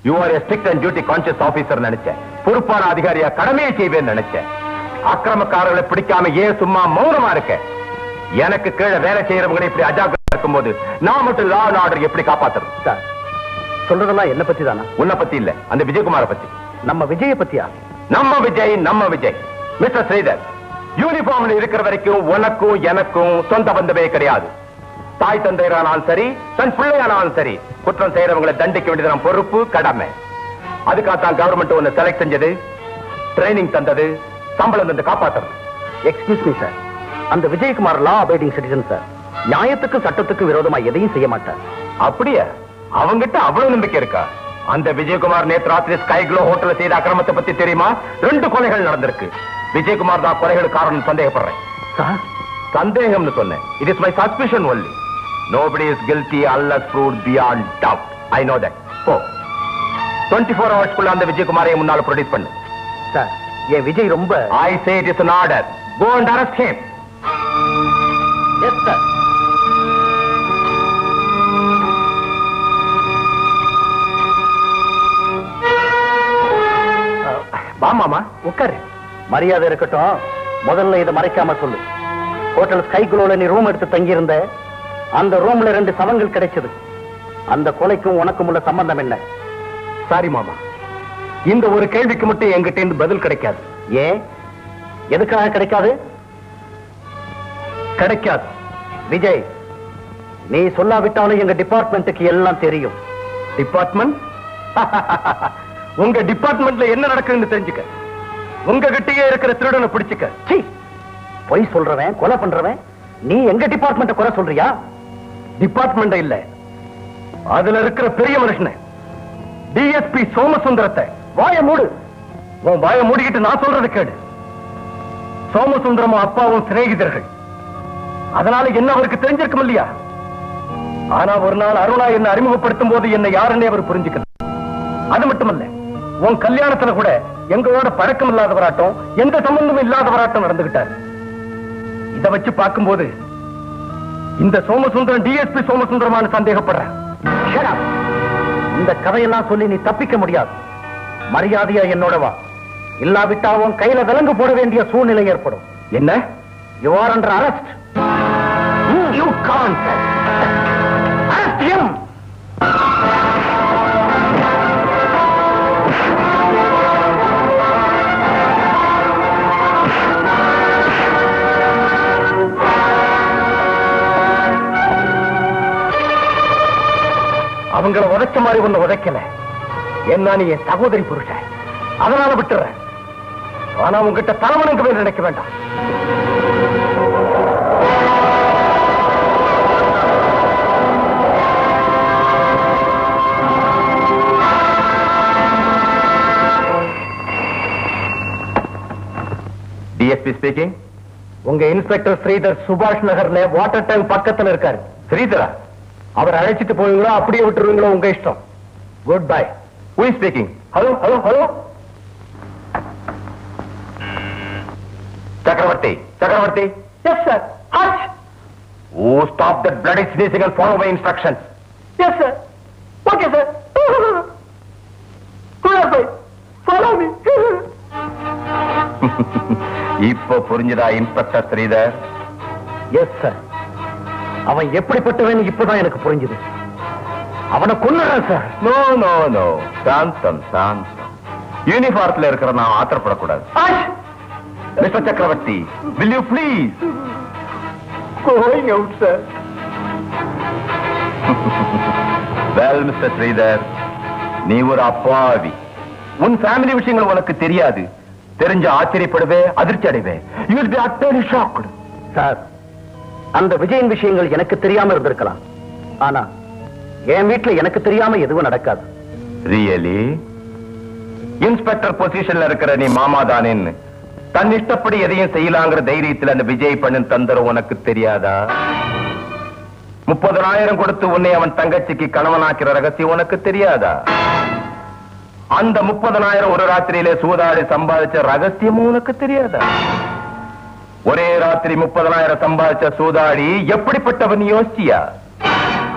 You are a strict and duty conscious officer நினைச்சேன். பொறுப்பான அதிகாரியா கடமையை செய்வேன்னு நினைச்சேன். அக்கிரமக்காரர்களை பிடிக்காம ஏன் சும்மா மௌனமா இருக்க? எனக்கு கீழே வேலை செய்யறவங்க இப்படி அஜாக்கிரதா இருக்கும்போது நான் மட்டும் லா அண்ட் ஆர்டர் எப்படி காப்பாத்துறது? சார், சொல்றதெல்லாம் என்ன பத்தி தானா? உன்னை பத்தி இல்ல, அந்த விஜயகுமார பத்தி. நம்ம விஜய பத்தியா? நம்ம விஜய். மிஸ்டர் ஸ்ரீதர், யூனிஃபார்ம்ல இருக்கிற வரைக்கும் உனக்கும் எனக்கும் சொந்த பந்தமே கிடையாது. தாய் தந்தையரானாலும் சரி, தன் பிள்ளையானாலும் சரி, குற்றம் செய்யறவங்களை தண்டிக்க வேண்டியது நம்ம பொறுப்பு, கடமை. அதுக்காகத்தான் கவர்மெண்ட் ஒன்னு செலக்ட் செஞ்சது, ட்ரைனிங் தந்தது, சம்பளம் தந்து காப்பாத்துறது. எக்ஸ்கியூஸ் மீ சார், அந்த விஜயகுமார் லா அபைடிங் சிட்டிசன் சார். நியாயத்துக்கு சட்டத்துக்கு விரோதமா எதையும் செய்ய மாட்டார். அப்படியே அவங்கிட்ட அவ்வளவு நம்பிக்கை இருக்கா? அந்த விஜயகுமார் நேற்று ராத்திரி ஸ்கை க்ளோ ஹோட்டல்ல செய்த அக்கிரமத்தை பத்தி தெரியுமா? 2 கொலைகள் நடந்திருக்கு. விஜயகுமார் தான் கொலைகள் காரணம் சந்தேகப்படுறேன். சார், சந்தேகம்னு சொன்னேன். It is my suspicion only. Nobody is guilty unless proved beyond doubt. I know that. So, 24 hours குள்ள அந்த விஜயகுமாரை முன்னால ப்ரொடியூஸ் பண்ணு. சார், என் விஜய் ரொம்ப... I say it is an order. Go and arrest him. Yes, sir. வா மாமா, உட்காரு. மரியாதை இருக்கட்டும். முதல்ல இதை மறைக்காம சொல்லு. ஹோட்டல் ஸ்கை க்ளோல நீ ரூம் எடுத்து தங்கி இருந்த. அந்த ரூம்ல 2 சவங்கள் கிடைச்சது. அந்த கொலைக்கும் உனக்கும் உள்ள சம்பந்தம் என்ன? சாரி மாமா, இந்த ஒரு கேள்விக்கு மட்டும் என்கிட்ட இருந்து பதில் கிடைக்காது. ஏன்? எதுக்காக கிடைக்காது? கிடைக்காது. விஜய், நீ சொல்லாவிட்டாலும் எங்க டிபார்ட்மெண்ட்டுக்கு எல்லாம் தெரியும். டிபார்ட்மெண்ட்? உங்க டிபார்ட்மெண்ட்ல என்ன நடக்குதுன்னு தெரிஞ்சுக்க. உங்க கிட்டயே இருக்கிற திருடனை பிடிச்சுக்க. சீ, பொய் சொல்றவன், கொலை பண்றவன், நீ எங்க டிபார்ட்மெண்ட்டை குறை சொல்றியா? டிபார்ட்மெண்ட் இல்ல, அதுல இருக்கிற பெரிய மனுஷனை, டிஎஸ்பி சோமசுந்தரத்தை. வாய மூடு. உன் வாய மூடிக்கிட்டு நான் சொல்றது கேடு. சோமசுந்தரமும் அப்பாவும் சிநேகிதர்கள். அதனால என்ன அவருக்கு தெரிஞ்சிருக்கும் இல்லையா? ஆனா ஒரு நாள் அருணா என்ன அறிமுகப்படுத்தும் போது என்ன யாருன்னே அவர் புரிஞ்சுக்கணும். அது மட்டுமல்ல, உன் கல்யாணத்துல கூட எங்களோட பழக்கம் இல்லாதவராட்டம், எந்த சம்பந்தமும் இல்லாதவராட்டம் நடந்துகிட்டார். இதை வச்சு பார்க்கும்போது இந்த சோமசுந்தரம் டிஎஸ்பி சோமசுந்தரமான சந்தேகப்படுறேன். இந்த கதையெல்லாம் சொல்லி நீ தப்பிக்க முடியாது. மரியாதையா என்னோட வா. இல்லாவிட்டா உன் கையில விலங்கு போட வேண்டிய சூழ்நிலை ஏற்படும். என்ன? You are under arrest. You can't arrest him. அவங்களை உதைச்ச மாதிரி ஒண்ணு உதைக்கல. என்ன நீ என் சகோதரி புருஷன், அதனால விட்டுறேன். ஆனா உங்ககிட்ட தலைவனுக்கு நினைக்க வேண்டாம். DSP speaking. உங்க இன்ஸ்பெக்டர் ஸ்ரீதர் சுபாஷ் நகர்ல வாட்டர் டேங்க் பக்கத்துல இருக்காரு. ஸ்ரீதரா? அவர் அழைச்சிட்டு போவீங்களோ அப்படியே விட்டுருவீங்களோ உங்க இஷ்டம். Good bye. Who is speaking? Hello hello hello. சக்கரவர்த்தி, சக்கரவர்த்தி. Yes sir. Who stop that bloody sneezing and follow my instructions? Yes sir. Okay sir. Follow me. இப்போ புரிஞ்சுதா இன்ஸ்பெக்டர் ஸ்ரீதர்? Yes sir. அவன் எப்படிப்பட்டவன் இப்பதான் எனக்கு புரிஞ்சுது. அவனை கொன்னுறேன் சார். நோ நோ நோ, சாந்தம் சாந்தம். யூனிஃபார்ம்ல இருக்கிற நான் ஆத்திரப்படக்கூடாது. மிஸ்டர் சக்கரவர்த்தி, will you please? Going out, sir. Well, Mr. Sridhar, நீ ஒரு அப்பாவி. உன் ஃபேமிலி விஷயங்கள் உனக்கு தெரியாது. தெரிஞ்ச ஆச்சரியப்படுவே, அதிர்ச்சி அடைவே. You will be utterly shocked. Sir, அந்த விஜயின் விஷயங்கள் எனக்கு தெரியாம இருந்திருக்கலாம். ஆனா என் வீட்டுல எனக்கு தெரியாம எதுவும் நடக்காது. ரியலி? இன்ஸ்பெக்டர் பொசிஷன்ல இருக்கிற நீ மாமா தானேன்னு தன் இஷ்டப்படி எதையும் செய்யலாங்கிற தைரியத்தில் அந்த விஜய் பண்ணு தந்திரம் உனக்கு தெரியாதா? 30,000 கொடுத்து உன்னை அவன் தங்கச்சிக்கு கணவனாக்கிற ரகசியம் உனக்கு தெரியாதா? அந்த 30,000 ஒரு ராத்திரியிலே சூதாடி சம்பாதிச்ச ரகசியமும் உனக்கு தெரியாதா? ஒரே ராத்திரி 30,000 சம்பாதிச்ச சூதாடி எப்படிப்பட்டவன் யோசிச்சியா?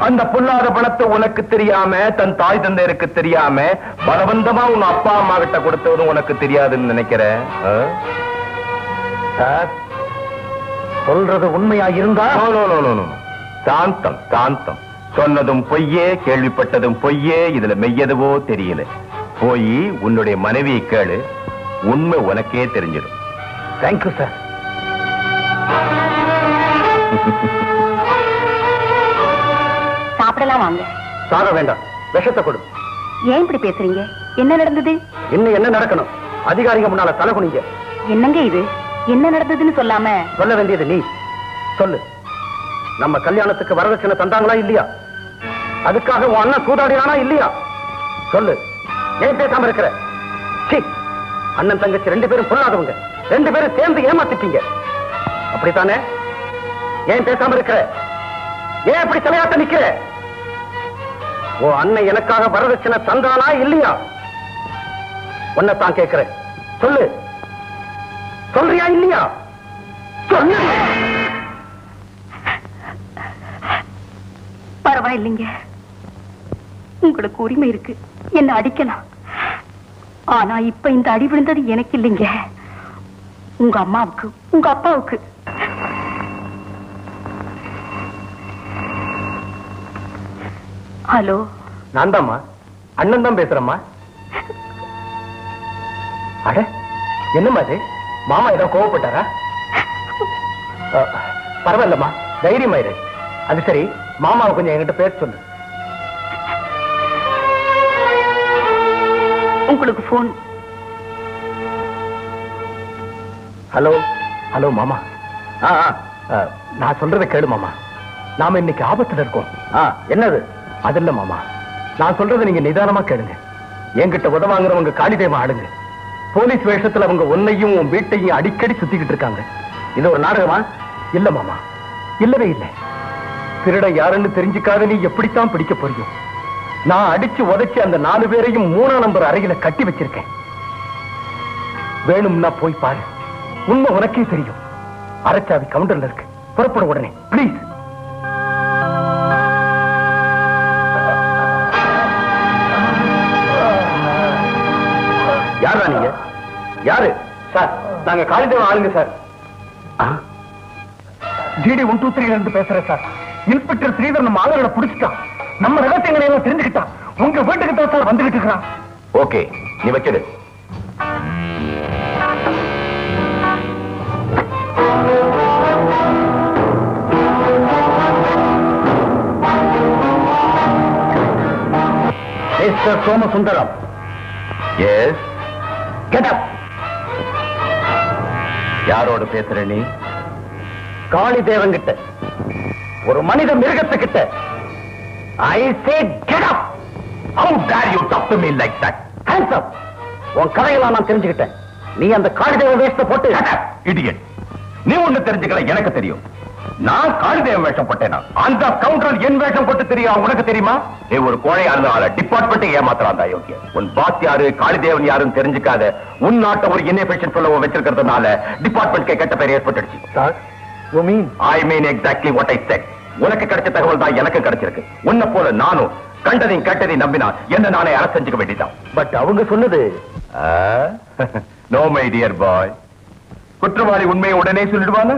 அந்த பொல்லாத பணத்தை உனக்கு தெரியாம, தன் தாய் தந்தையருக்கு தெரியாம பலவந்தமா உன் அப்பா அம்மா கிட்ட கொடுத்ததும் உனக்கு தெரியாதுன்னு நினைக்கிறேன். சார், சொல்றது உண்மையா இருந்தா? சாந்தம் சாந்தம். சொன்னதும் பொய்யே, கேள்விப்பட்டதும் பொய்யே, இதுல மெய்யதுவோ தெரியல. போய் உன்னுடைய மனைவியை கேளு, உண்மை உனக்கே தெரிஞ்சிடும். Thank you sir. சாப்பிடலாம் வாங்க. சாக வேண்டாம், விஷத்தை கொடு. ஏன் இப்படி பேசுறீங்க? என்ன நடந்தது? இன்னும் என்ன நடக்கணும்? அதிகாரிங்க முன்னால தலை குனிங்க. என்னங்க இது? என்ன நடந்ததுன்னு சொல்லாம? சொல்ல வேண்டியது நீ சொல்லு. நம்ம கல்யாணத்துக்கு வரதட்சணை தந்தாங்களா இல்லையா? அதுக்காக உன் அண்ணன் சூதாடினானா இல்லையா? சொல்லு. ஏன் பேசாம இருக்கிற? சீ, அண்ணன் தங்கச்சி 2 பேரும் பொல்லாதவங்க. 2 பேரும் சேர்ந்து ஏமாத்திட்டீங்க, அப்படித்தானே? ஏன் பேசாம இருக்கிற? ஏன் இப்படி தலையாட்ட நிக்கிற? உன் அண்ணன் எனக்காக வரதட்சணை தந்தானா இல்லையா? உன்னைத்தான் கேட்கிறேன். சொல்லு. சொல்றியா இல்லையா? சொல்லு. பரவாயில்லைங்க, உங்களுக்கு உரிமை இருக்கு, என்ன அடிக்கலாம். ஆனா இப்ப இந்த அடி விழுந்தது எனக்கு இல்லைங்க, உங்க அம்மாவுக்கு, உங்க அப்பாவுக்கு. ஹலோ, நான் தான்மா, அண்ணன் தான் பேசுறேம்மா. அட, என்னம்மா இது? மாமா ஏதோ கோவப்பட்டாரா? பரவாயில்லம்மா, தைரியமாயிரு. அது சரி, மாமாவை கொஞ்சம் என்கிட்ட பேச சொல்லு. உங்களுக்கு போன். ஹலோ. ஹலோ மாமா. நான் சொல்றதை கேளு மாமா. நாம இன்னைக்கு ஆபத்துல இருக்கோம். என்னது? அது இல்ல மாமா, நான் சொல்றதை நீங்க நிதானமா கேளுங்க. என்கிட்ட உதவாங்கிறவங்க காளிதேவ ஆளுங்க. போலீஸ் வேஷத்துல அவங்க உன்னையும் உன் வீட்டையும் அடிக்கடி சுத்திக்கிட்டு இருக்காங்க. இது ஒரு நாடகமா? இல்ல மாமா, இல்லவே இல்லை. திருட யாருன்னு தெரிஞ்சுக்காத நீ எப்படித்தான் பிடிக்க போறியும். நான் அடிச்சு உதைச்சு அந்த 4 பேரையும் 3ஆம் நம்பர் அறையில கட்டி வச்சிருக்கேன். வேணும்னா போய் பாரு, உண்மை உனக்கே தெரியும். அரைச்சாவி கவுண்டர்ல இருக்கு, புறப்பட உடனே பிளீஸ். யாரா நீங்க? யாரு? சார், நாங்க காளிதேவ ஆளுங்க சார். ஜிடி 123 இருந்து பேசுறேன் சார். இன்ஸ்பெக்டர் ஸ்ரீதர் நம்ம ஆளுகளை புடிச்சுட்டான். நம்ம ரகசியங்களை எல்லாம் தெரிஞ்சுக்கிட்டான். உங்க வீட்டுக்கு தான் சார் வந்துகிட்டு இருக்கான். ஓகே, நீ வச்சிடு. Mister Somasundaram. Yes. Get up. யாரோட பேசுற நீ? காளிதேவன் கிட்ட, ஒரு மனித மிருகத்துக்கிட்ட. I say get up. How dare you talk to me like that? Hands up. உன் கதையெல்லாம் நான் தெரிஞ்சுக்கிட்டேன். நீ அந்த காளிதேவ வேஷத்தை போட்டு. இடியட். நீ ஒண்ணு தெரிஞ்சுக்கல, எனக்கு தெரியும். நான் காளிதேவ வேஷம் போட்டேனா? அந்த கவுண்டர் என் வேஷம் போட்டு தெரியும். உனக்கு தெரியுமா? நீ ஒரு கோழையா இருந்தால டிபார்ட்மெண்ட் ஏமாத்துறான் தான் யோக்கிய. உன் பாஸ் யாரு, காளிதேவன் யாருன்னு தெரிஞ்சுக்காத உன் நாட்டை ஒரு இன்னேஃபிஷியன்ட் சொல்ல வச்சிருக்கிறதுனால டிபார்ட்மெண்ட்க்கு கெட்ட பேர் ஏற்பட்டுடுச்சு. Sir, you mean? I mean exactly what I said. உனக்கு கிடைச்ச தகவல் தான் எனக்கு கிடைச்சிருக்கு. உன்னை போல நானும் கண்டதையும் கேட்டதையும் நம்பினா என்ன நானே அரசு செஞ்சுக்க வேண்டியதான். பட் அவங்க சொன்னது. No my dear boy. குற்றவாளி உண்மையை உடனே சொல்லிடுவானா?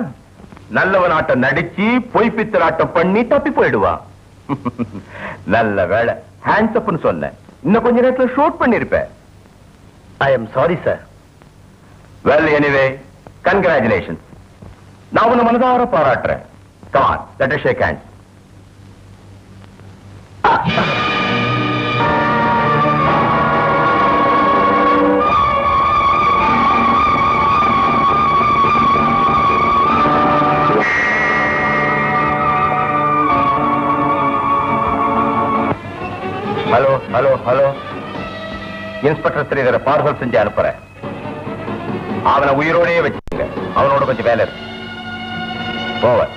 நல்லவனாட்டம் நடிச்சு பொய்ப்பித்தலாட்டம் பண்ணி தப்பி போயிடுவான். நல்ல வேலை ஹேண்ட்ஸ் அப்னு சொன்ன. இன்னும் கொஞ்ச நேரத்துல shoot பண்ணிருப்பேன். I am sorry sir. Well anyway, congratulations. நான் உன்னை மனதார பாராட்டுறேன். Come on, let us shake hands. Hello hello hello, inspector ஸ்ரீதரை பார்சல் செஞ்சு அனுப்புறேன். அவனை உயிரோடையே வச்சுங்க. அவனோட கொஞ்சம் வேலை இருக்கு. போவ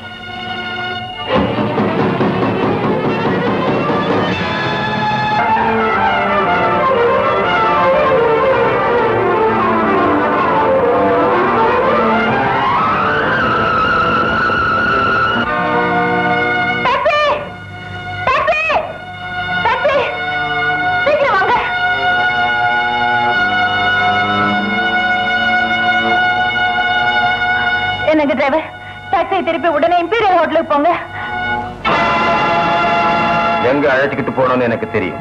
என்னங்க டிரைவர், டாக்ஸியை திருப்பி உடனே இம்பீரியல் ஹோட்டலுக்கு போங்க. எங்க அழைச்சிக்கிட்டு போனோம்னு எனக்கு தெரியும்.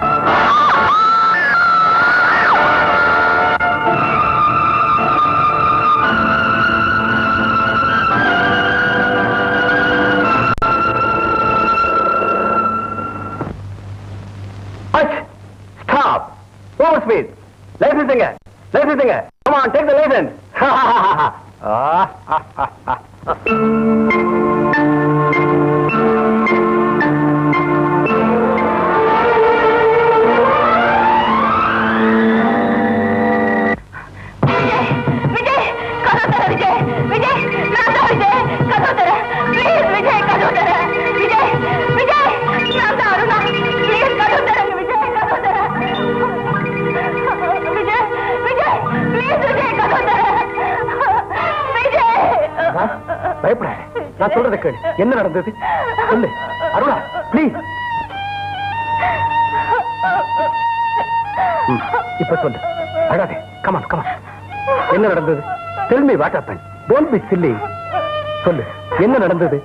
Stop! Over speed! License, license. Come on, take the license. பயப்படாத, நான் சொல்றத கேளு. என்ன நடந்தது சொல்லு அருணா, பிளீஸ். இப்ப சொல்லு, அழாதே. Come on come on. என்ன நடந்தது? Tell me what happened. Don't be silly. சொல்லு, என்ன நடந்தது?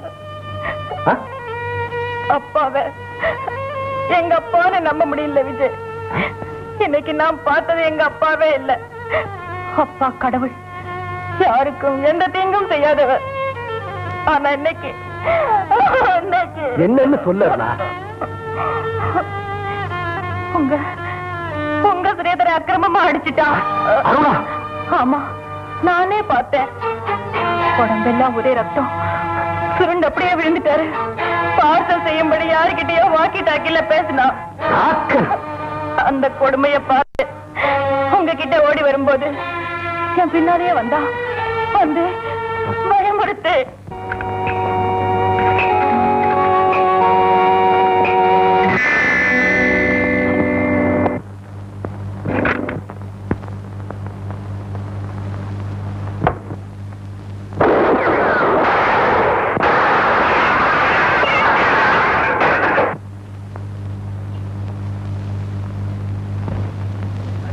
அப்பாவே, எங்க அப்பாவை நம்ப முடியல விஜய். இன்னைக்கு நான் பார்த்தது எங்க அப்பாவே இல்ல. அப்பா கடவுள், யாருக்கும் எந்த தீங்கும் செய்யாதவர். ஆனா இன்னைக்கு என்னன்னு சொல்லா? உங்க ஸ்ரீதரை அக்கிரமமா அடிச்சுட்டான். ஆமா, நானே பார்த்தேன். உடம்பெல்லாம் ஒரே ரத்தம், சுருண்டு அப்படியே விழுந்துட்டாரு. பார்சல் செய்யும்படி யாருக்கிட்டயோ வாக்கி டாக்கில பேசினா. அந்த கொடுமையை பார்த்து உங்ககிட்ட ஓடி வரும்போது என் பின்னாலேயே வந்தா. வந்து பயமுறுத்து.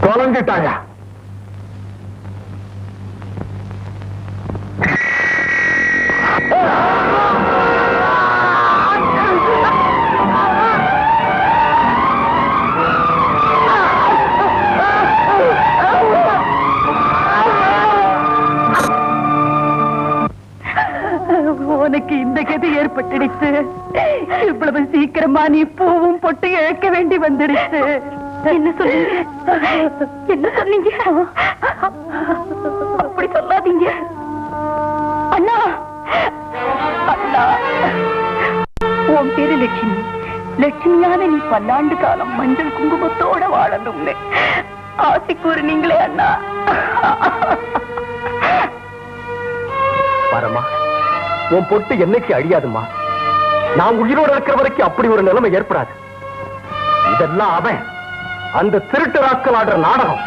தொலைஞ்சிட்டாங்க. உனக்கு இந்த கதி ஏற்பட்டுடுச்சு. இவ்வளவு சீக்கிரமா நீ பூவும் பொட்டு இழக்க வேண்டி வந்துடுச்சு. என்ன சொன்னீங்க? என்ன சொன்னீங்க? அப்படி சொல்லாதீங்க அண்ணா. அண்ணா, உன் பேரு லட்சுமி. லட்சுமியான நீ பல்லாண்டு காலம் மஞ்சள் குங்குமத்தோட வாழணும்னு ஆசை கூறுனீங்களே அண்ணா. பாரம்மா, உன் பொட்டு என்னைக்கு அழியாதுமா. நான் உயிரோடு இருக்கிற வரைக்கும் அப்படி ஒரு நிலைமை ஏற்படாது. இதெல்லாம் அவன் அந்த திருட்டராக்கள் ஆடுற நாடகம்.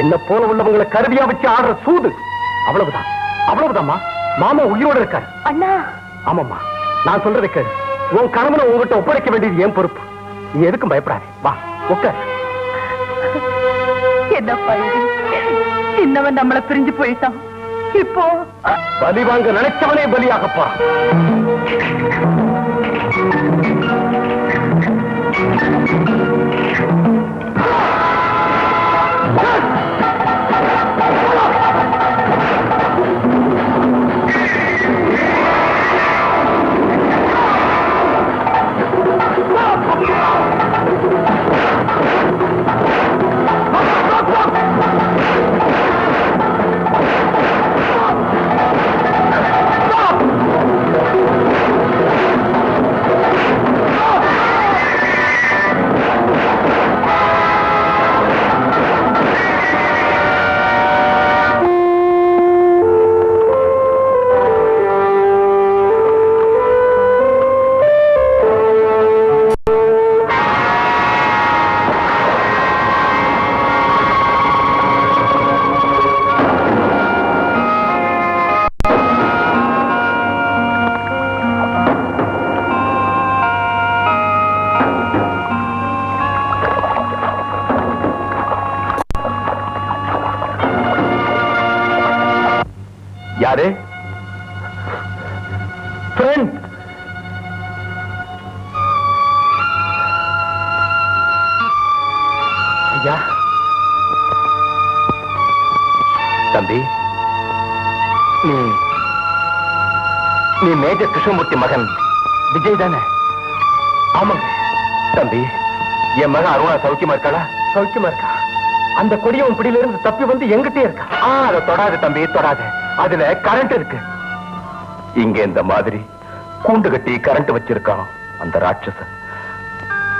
என்ன போல உள்ளவங்களை கருவியா வச்சு ஆடுற சூது. அவ்வளவுதான், அவ்வளவுதான்மா. மாமா உயிரோடு இருக்காரு. அண்ணா. ஆமாம்மா, நான் சொல்றதை கேளு. உன் கணவனை உங்ககிட்ட ஒப்படைக்க வேண்டியது என் பொறுப்பு. நீ எதுக்கும் பயப்படாதே. வா உட்கார். என்னப்பா இது? சின்னவன் நம்மளை பிரிஞ்சு போயிட்டான். இப்போ பலி வாங்க நினைச்சவனே பலியாக போறான். யாரு? ஃப்ரெண்ட். ஐயா. தம்பி, நீ மேஜர் கிருஷ்ணமூர்த்தி மகன் விஜய் தானே? ஆமாங்க. தம்பி, என் மகன் அருணா சௌக்கியமா இருக்காளா? சௌக்கியமா இருக்கா. அந்த கொடியவன் பிடியிலிருந்து தப்பி வந்து எங்கிட்டே இருக்கா. அதை தொடாது தம்பி, தொடாது. அதுல கரண்ட் இருக்கு. இங்க இந்த மாதிரி கூண்டு கட்டி கரண்ட் வச்சிருக்கான் அந்த ராட்சசன்.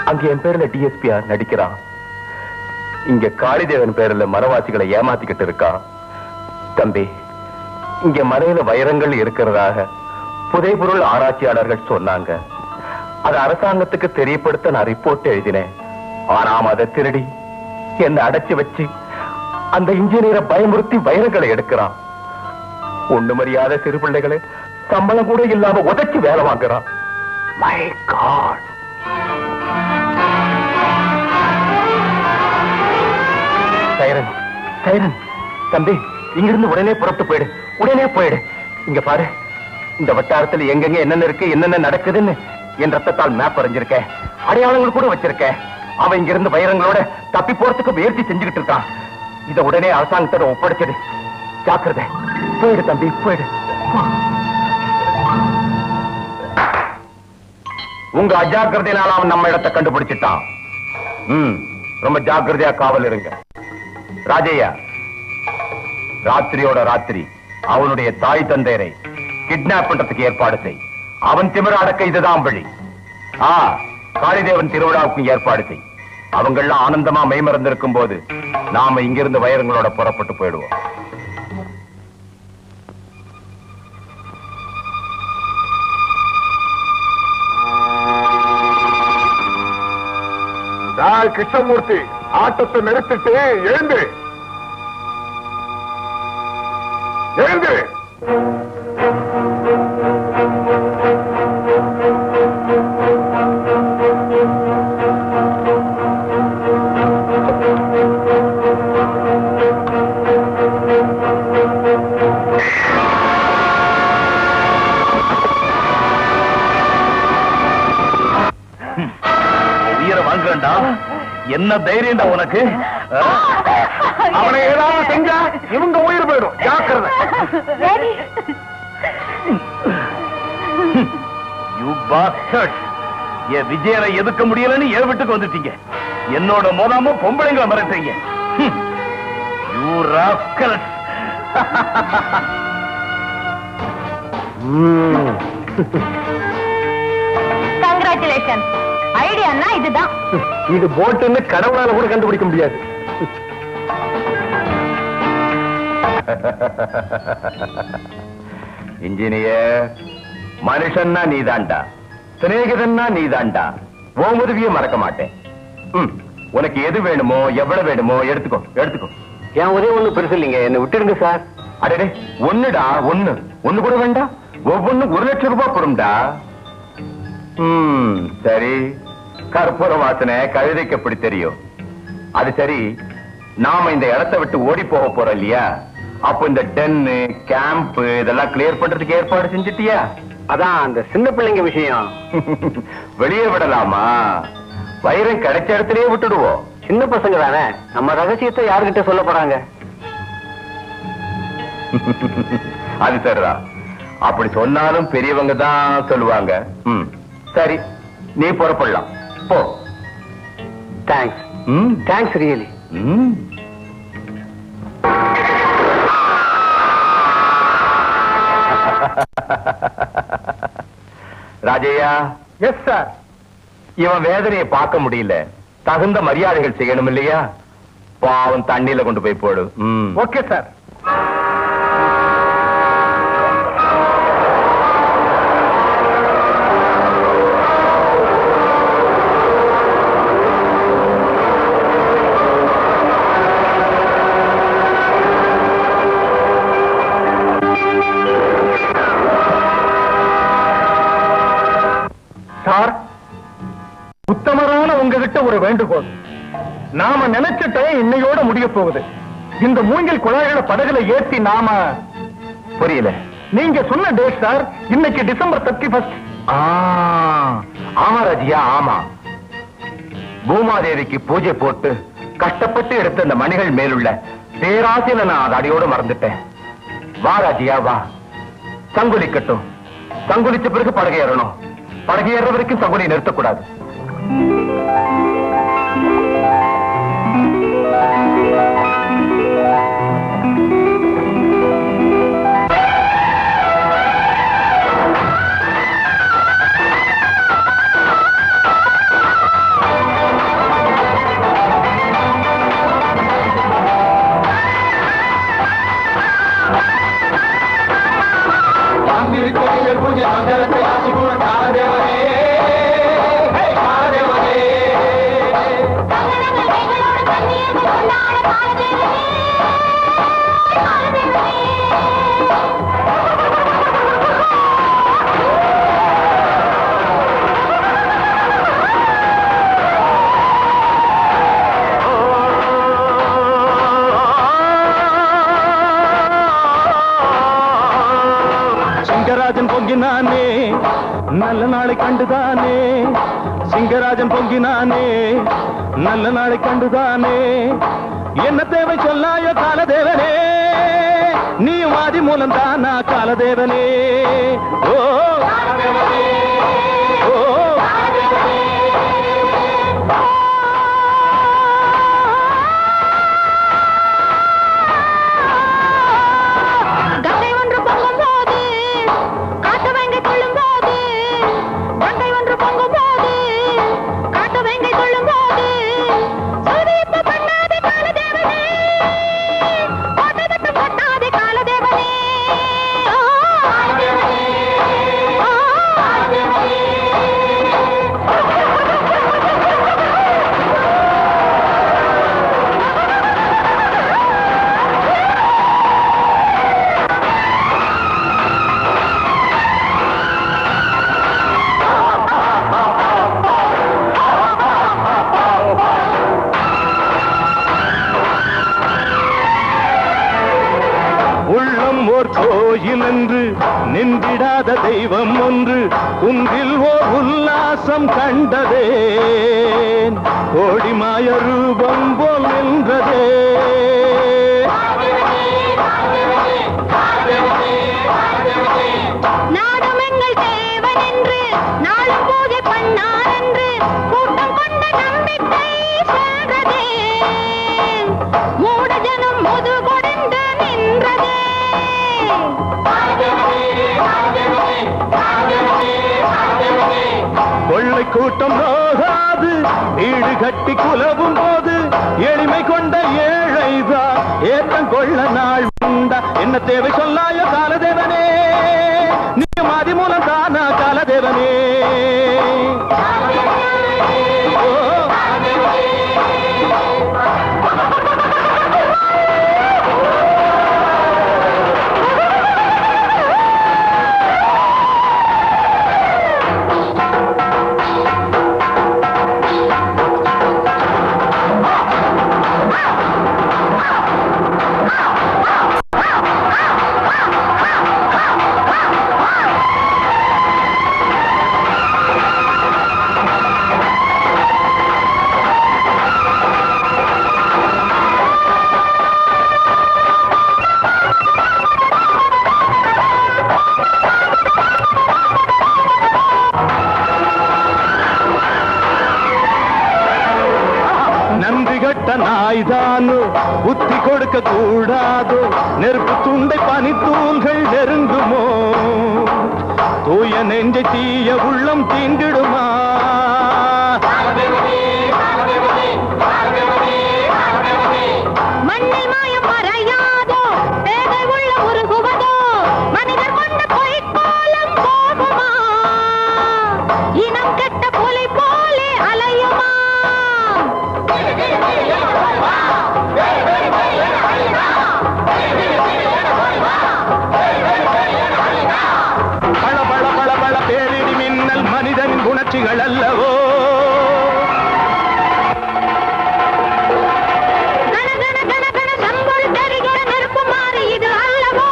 அங்க என் பேர்ல டிஎஸ்பியா நடிக்கிறான். இங்க காளிதேவன் பேர்ல மரவாசிகளை ஏமாத்திக்கிட்டு இருக்கான். தம்பி, இங்க மலையில வைரங்கள் இருக்கிறதாக புதைபொருள் ஆராய்ச்சியாளர்கள் சொன்னாங்க. அது அரசாங்கத்துக்கு தெரியப்படுத்த நான் ரிப்போர்ட் எழுதினேன். ஆனா அதை திருடி என்ன அடைச்சு வச்சு அந்த இன்ஜினியரை பயமுறுத்தி வைரங்களை எடுக்கிறான். ஒண்ணு மரியாத சிறு பிள்ளைகளை சம்பளம் கூட இல்லாம உதைச்சு வேலை வாங்குறான். My God. சைரன், சைரன், தம்பி, இங்கிருந்து உடனே புறத்து போயிடு. உடனே போயிடு. இங்க பாரு, இந்த வட்டாரத்தில் எங்கெங்க என்னென்ன இருக்கு, என்னென்ன நடக்குதுன்னு என் ரத்தத்தால் மேப் வரைஞ்சிருக்கேன். அடையாளங்கள் கூட வச்சிருக்கேன். அவன் இங்கிருந்து வைரங்களோட தப்பி போறதுக்கு முயற்சி செஞ்சுக்கிட்டு இருக்கான். இத உடனே அரசாங்கத்தோட ஒப்படைச்சிடு. ஜாக்கிரதை. போயிடு தம்பி, போயிடு. உங்க அஜாக்கிரதையினால அவன் நம்ம இடத்தை கண்டுபிடிச்சிட்டான். ரொம்ப ஜாக்கிரதையா காவல் இருங்க. ராஜையா, ராத்திரியோட ராத்திரி அவனுடைய தாய் தந்தையரை கிட்னாப் பண்றதுக்கு ஏற்பாடு செய். அவன் திமிர அடக்க இதுதான் வழி. காளிதேவன் திருவிழாவுக்கும் ஏற்பாடு செய். அவங்கெல்லாம் ஆனந்தமா மெய்மறந்திருக்கும் போது நாம இங்கிருந்து வைரங்களோட புறப்பட்டு போயிடுவோம். கிருஷ்ணமூர்த்தி, ஆட்டத்தை நிறுத்திட்டு எழுந்து எழுந்து. உயிரை வாங்குறா. என்ன தைரியம்டா உனக்கு? அவனை ஏதாவது செஞ்சா இவங்க உயிர் போயிடும். ஜாக்கிரதை. என் விஜயனை எதுக்க முடியலன்னு என் வீட்டுக்கு வந்துட்டீங்க. என்னோட மோதாம பொம்பளைங்களை மறைட்டீங்க. கங்க்ராச்சுலேஷன். ஐடியான்னா இதுதான். இது போட்டுன்னு கடவுளால கூட கண்டுபிடிக்க முடியாது. இன்ஜினியர், மனுஷன்னா நீதான்டா, சிநேகிதன்னா நீதான்டா. உன் உதவியை மறக்க மாட்டேன். உனக்கு எது வேணுமோ எவ்வளவு வேணுமோ எடுத்துக்கோ, எடுத்துக்கோ. என் உதவி ஒண்ணு பெருசு இல்லைங்க, என்ன விட்டுருங்க சார். அடே, ஒண்ணுடா, ஒண்ணு ஒண்ணு கூட வேண்டாம். ஒவ்வொன்னு 1 லட்சம் ரூபாய் போடும்டா. சரி, கற்பூர வாசனை கழுதைக்கு எப்படி தெரியும்? அது சரி, நாம இந்த இடத்தை விட்டு ஓடி போக போறோம் இல்லையா? அப்போ இந்த டென்னு கேம்ப் இதெல்லாம் கிளியர் பண்றதுக்கு ஏற்பாடு செஞ்சுட்டியா? அதான் அந்த சின்ன பிள்ளைங்க விஷயம். வெளியே விடலாமா? வைரம் கிடைச்ச இடத்திலேயே விட்டுடுவோம். சின்ன பசங்க தானே, நம்ம ரகசியத்தை யாருகிட்ட சொல்ல போறாங்க? அது சரிதான். அப்படி சொன்னாலும் பெரியவங்க தான் சொல்லுவாங்க. சரி, நீ புறப்படலாம். போ. Thanks. Thanks really. Rajaiah. Yes sir. இவன் வேதனையை பார்க்க முடியல, தகுந்த மரியாதைகள் செய்யணும் இல்லையா? பாவம் தண்ணியில கொண்டு போய் போடு. Okay sir. சார், உத்தமரான உங்ககிட்ட ஒரு வேண்டுகோள். நாம நினைச்சிட்ட இன்னையோட முடிய போகுது. இந்த மூங்கில் குழாய்களை படகுல ஏத்தி நாம புரியல. நீங்க சொன்ன டேட் சார் இன்னைக்கு டிசம்பர் 31. ஆமா ராஜியா, ஆமா. பூமாதேவிக்கு பூஜை போட்டு கஷ்டப்பட்டு எடுத்த அந்த மணிகள் மேலுள்ள பேராசையில நான் அதை அடியோடு மறந்துட்டேன். வா ராஜியா வா. சங்குலிக்கட்டும். சங்குலிச்ச பிறகு படகை ஏறணும். படகை ஏற வரைக்கும் சங்குலி நிறுத்தக்கூடாது. பொங்கினானே நல்ல நாளை கண்டுதானே, சிங்கராஜன் பொங்கினானே நல்ல நாளை கண்டுதானே. என்ன தேவை சொல்லாயோ காலதேவனே, நீ வாதி மூலம் தானா காலதேவனே. ஓ கோயில் என்று நின்றிடாத தெய்வம் ஒன்று குன்றில் ஓர் உல்லாசம் கண்டதே, கோடி மாய ரூபம் போல் நின்றதே. நாடும் எங்கள் தேவன் என்று நாளும் பூஜை பண்ணார் என்று கூட்டம் கொண்ட நம்பிக்கை சென்றதே, மூட ஜனம் முது கொண்டு நின்றதே. கொள்ளை கூட்டம் நோகாது வீடு கட்டி குலவும் போது எளிமை கொண்ட ஏழைதான் ஏற்றம் கொள்ள நாள் உண்டா. என்ன தேவை சொல்லாயோ காலதேவனே, நீ மாதி மூலம் தானா காலதேவனே. நாய்தானோ புத்தி கொடுக்க கூடாதோ, நெருப்பு துண்டை பனித்தூள்கள் நெருங்குமோ, தூய நெஞ்சை தீய உள்ளம் தீண்டிடுமா. மண்ணில் மாயம் மறையாதோ, பேதை உள்ள உருகுவதோ, மனிதர் கொண்ட பொய்க்கோலம் போகுமா, இனம் கெட்ட புலி போலே அலையுமா. பள பள பள பள பேரிடி மின்னல் மனிதனின் உணர்ச்சிகள் அல்லவோ, கண கண கண கண சம்பொல் தெரிகிற நெருப்பு மாறி இது அல்லவோ.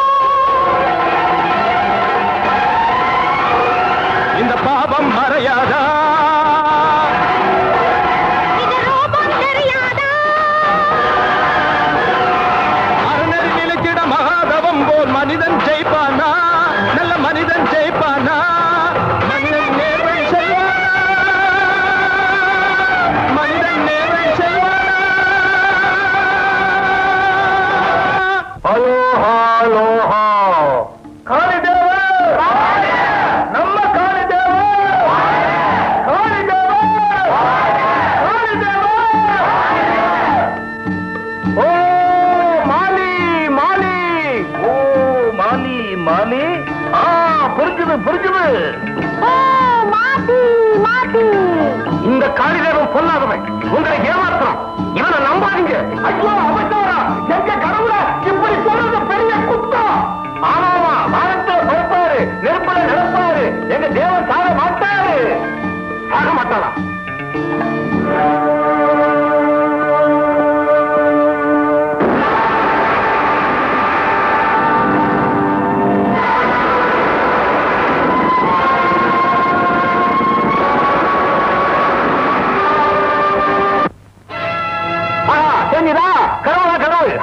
புரிஞ்சுது. இந்த காளிதேவன் பொல்லாதவன், உங்களை ஏமாத்துறான். இவனை நம்பாதீங்க. ஐயோ அவசரா, எங்க கடவுள இப்படி சொல்றது பெரிய குத்தம். ஆமாமா, வானத்தை பயப்பாரு, நெருப்புல நடப்பாரு. எங்க தேவன் சாக மாட்டாரு. சாக மாட்டாரா? கடவுள்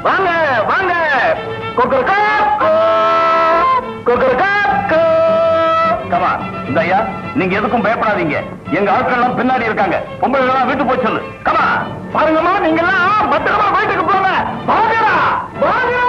வாங்க வாங்க. இந்த ஐயா, நீங்க எதுக்கும் பயப்படாதீங்க. எங்க ஆட்கள் எல்லாம் பின்னாடி இருக்காங்க. பொம்பளை எல்லாம் வீட்டு போய் சொல்லு. கமா பாருங்கம்மா, நீங்க எல்லாம் பத்திரமா வீட்டுக்கு போங்க. வாங்கடா வாங்கடா.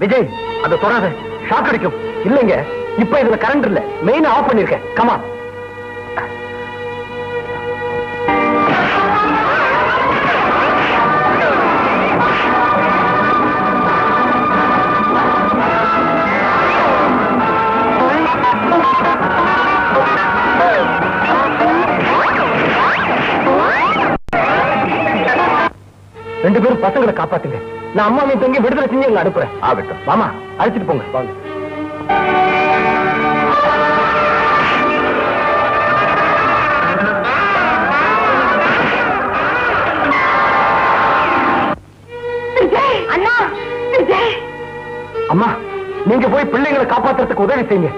விஜய், அதை தொடாத, ஷாக் அடிக்கும். இல்லைங்க, இப்ப இதுல கரண்ட் இல்ல, மெயின் ஆஃப் பண்ணிருக்கேன். கமா. ரெண்டு பேரும் பசங்களை காப்பாத்துங்க. நான் அம்மா மீன் தங்கி விடுதலை செஞ்சு எங்களை அனுப்புறேன். ஆகட்டும். மாமா, அழைச்சிட்டு போங்க. வாங்க. அம்மா, நீங்க போய் பிள்ளைங்களை காப்பாத்துறதுக்கு உதவி செய்யுங்க.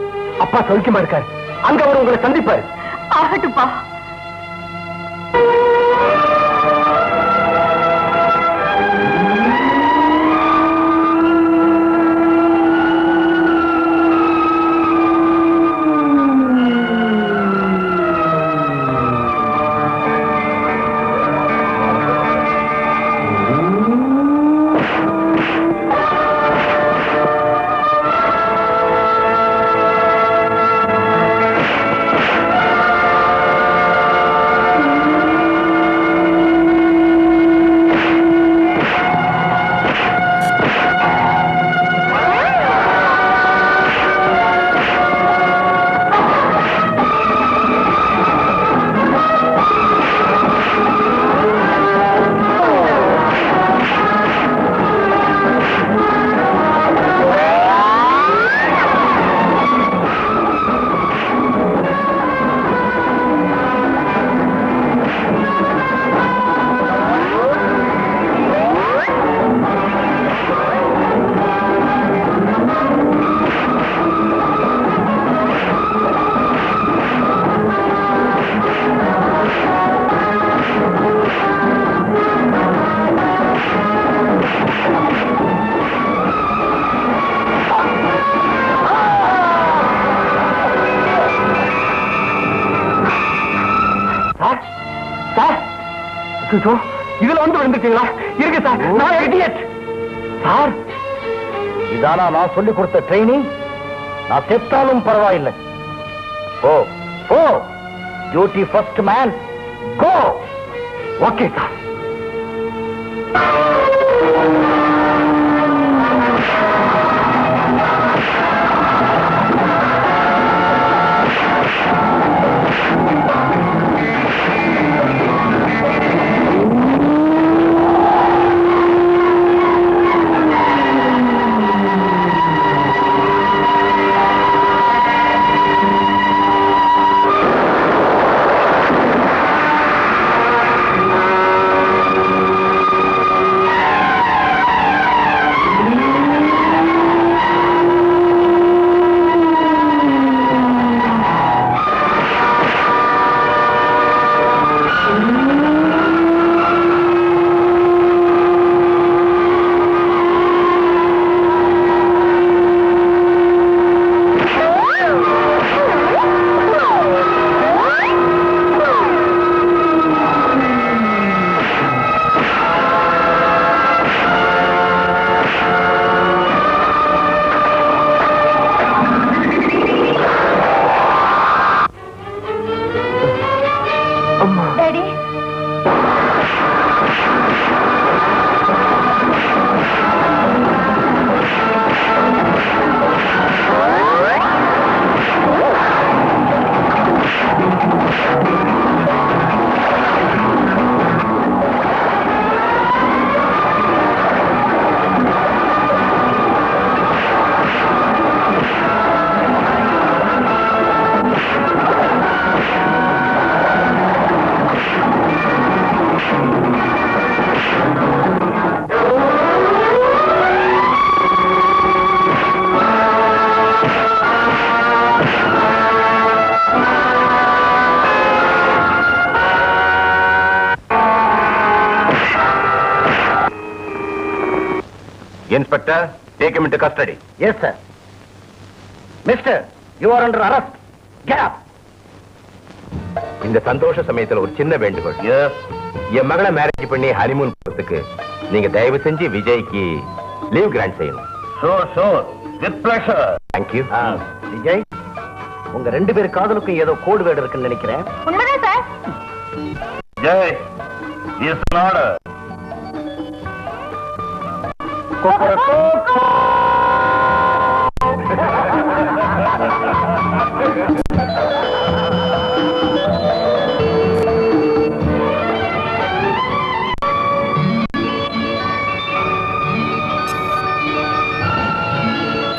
அப்பா சௌக்கியமா இருக்காரு. அங்க அவர் உங்களை சந்திப்பாரு. ஆகட்டும்பா. இதுல வந்து விழுந்துட்டீங்களா? இருக்கு சார், நான் இடியட் சார். இதானா நான் சொல்லி கொடுத்த ட்ரைனிங்? நான் செத்தாலும் பரவாயில்லை. Oh oh, duty first man, go. Okay sir. Inspector, take him into custody. Yes, sir. Mister, you are under arrest. Get up. இந்த சந்தோஷ சமயத்துல ஒரு சின்ன வேண்டுகோள். என் மகளை மேரேஜ் பண்ணி ஹனிமூன் போறதுக்கு நீங்க தயவு செஞ்சு விஜய்க்கு லீவ் கிராண்ட் செய்யணும். Sure. With pleasure. Thank you. Vijay, உங்க ரெண்டு பேர் காதலுக்கும் ஏதோ கோடு வேர்டு இருக்குன்னு நினைக்கிறேன். உண்மைதான் sir. Jai, is an order.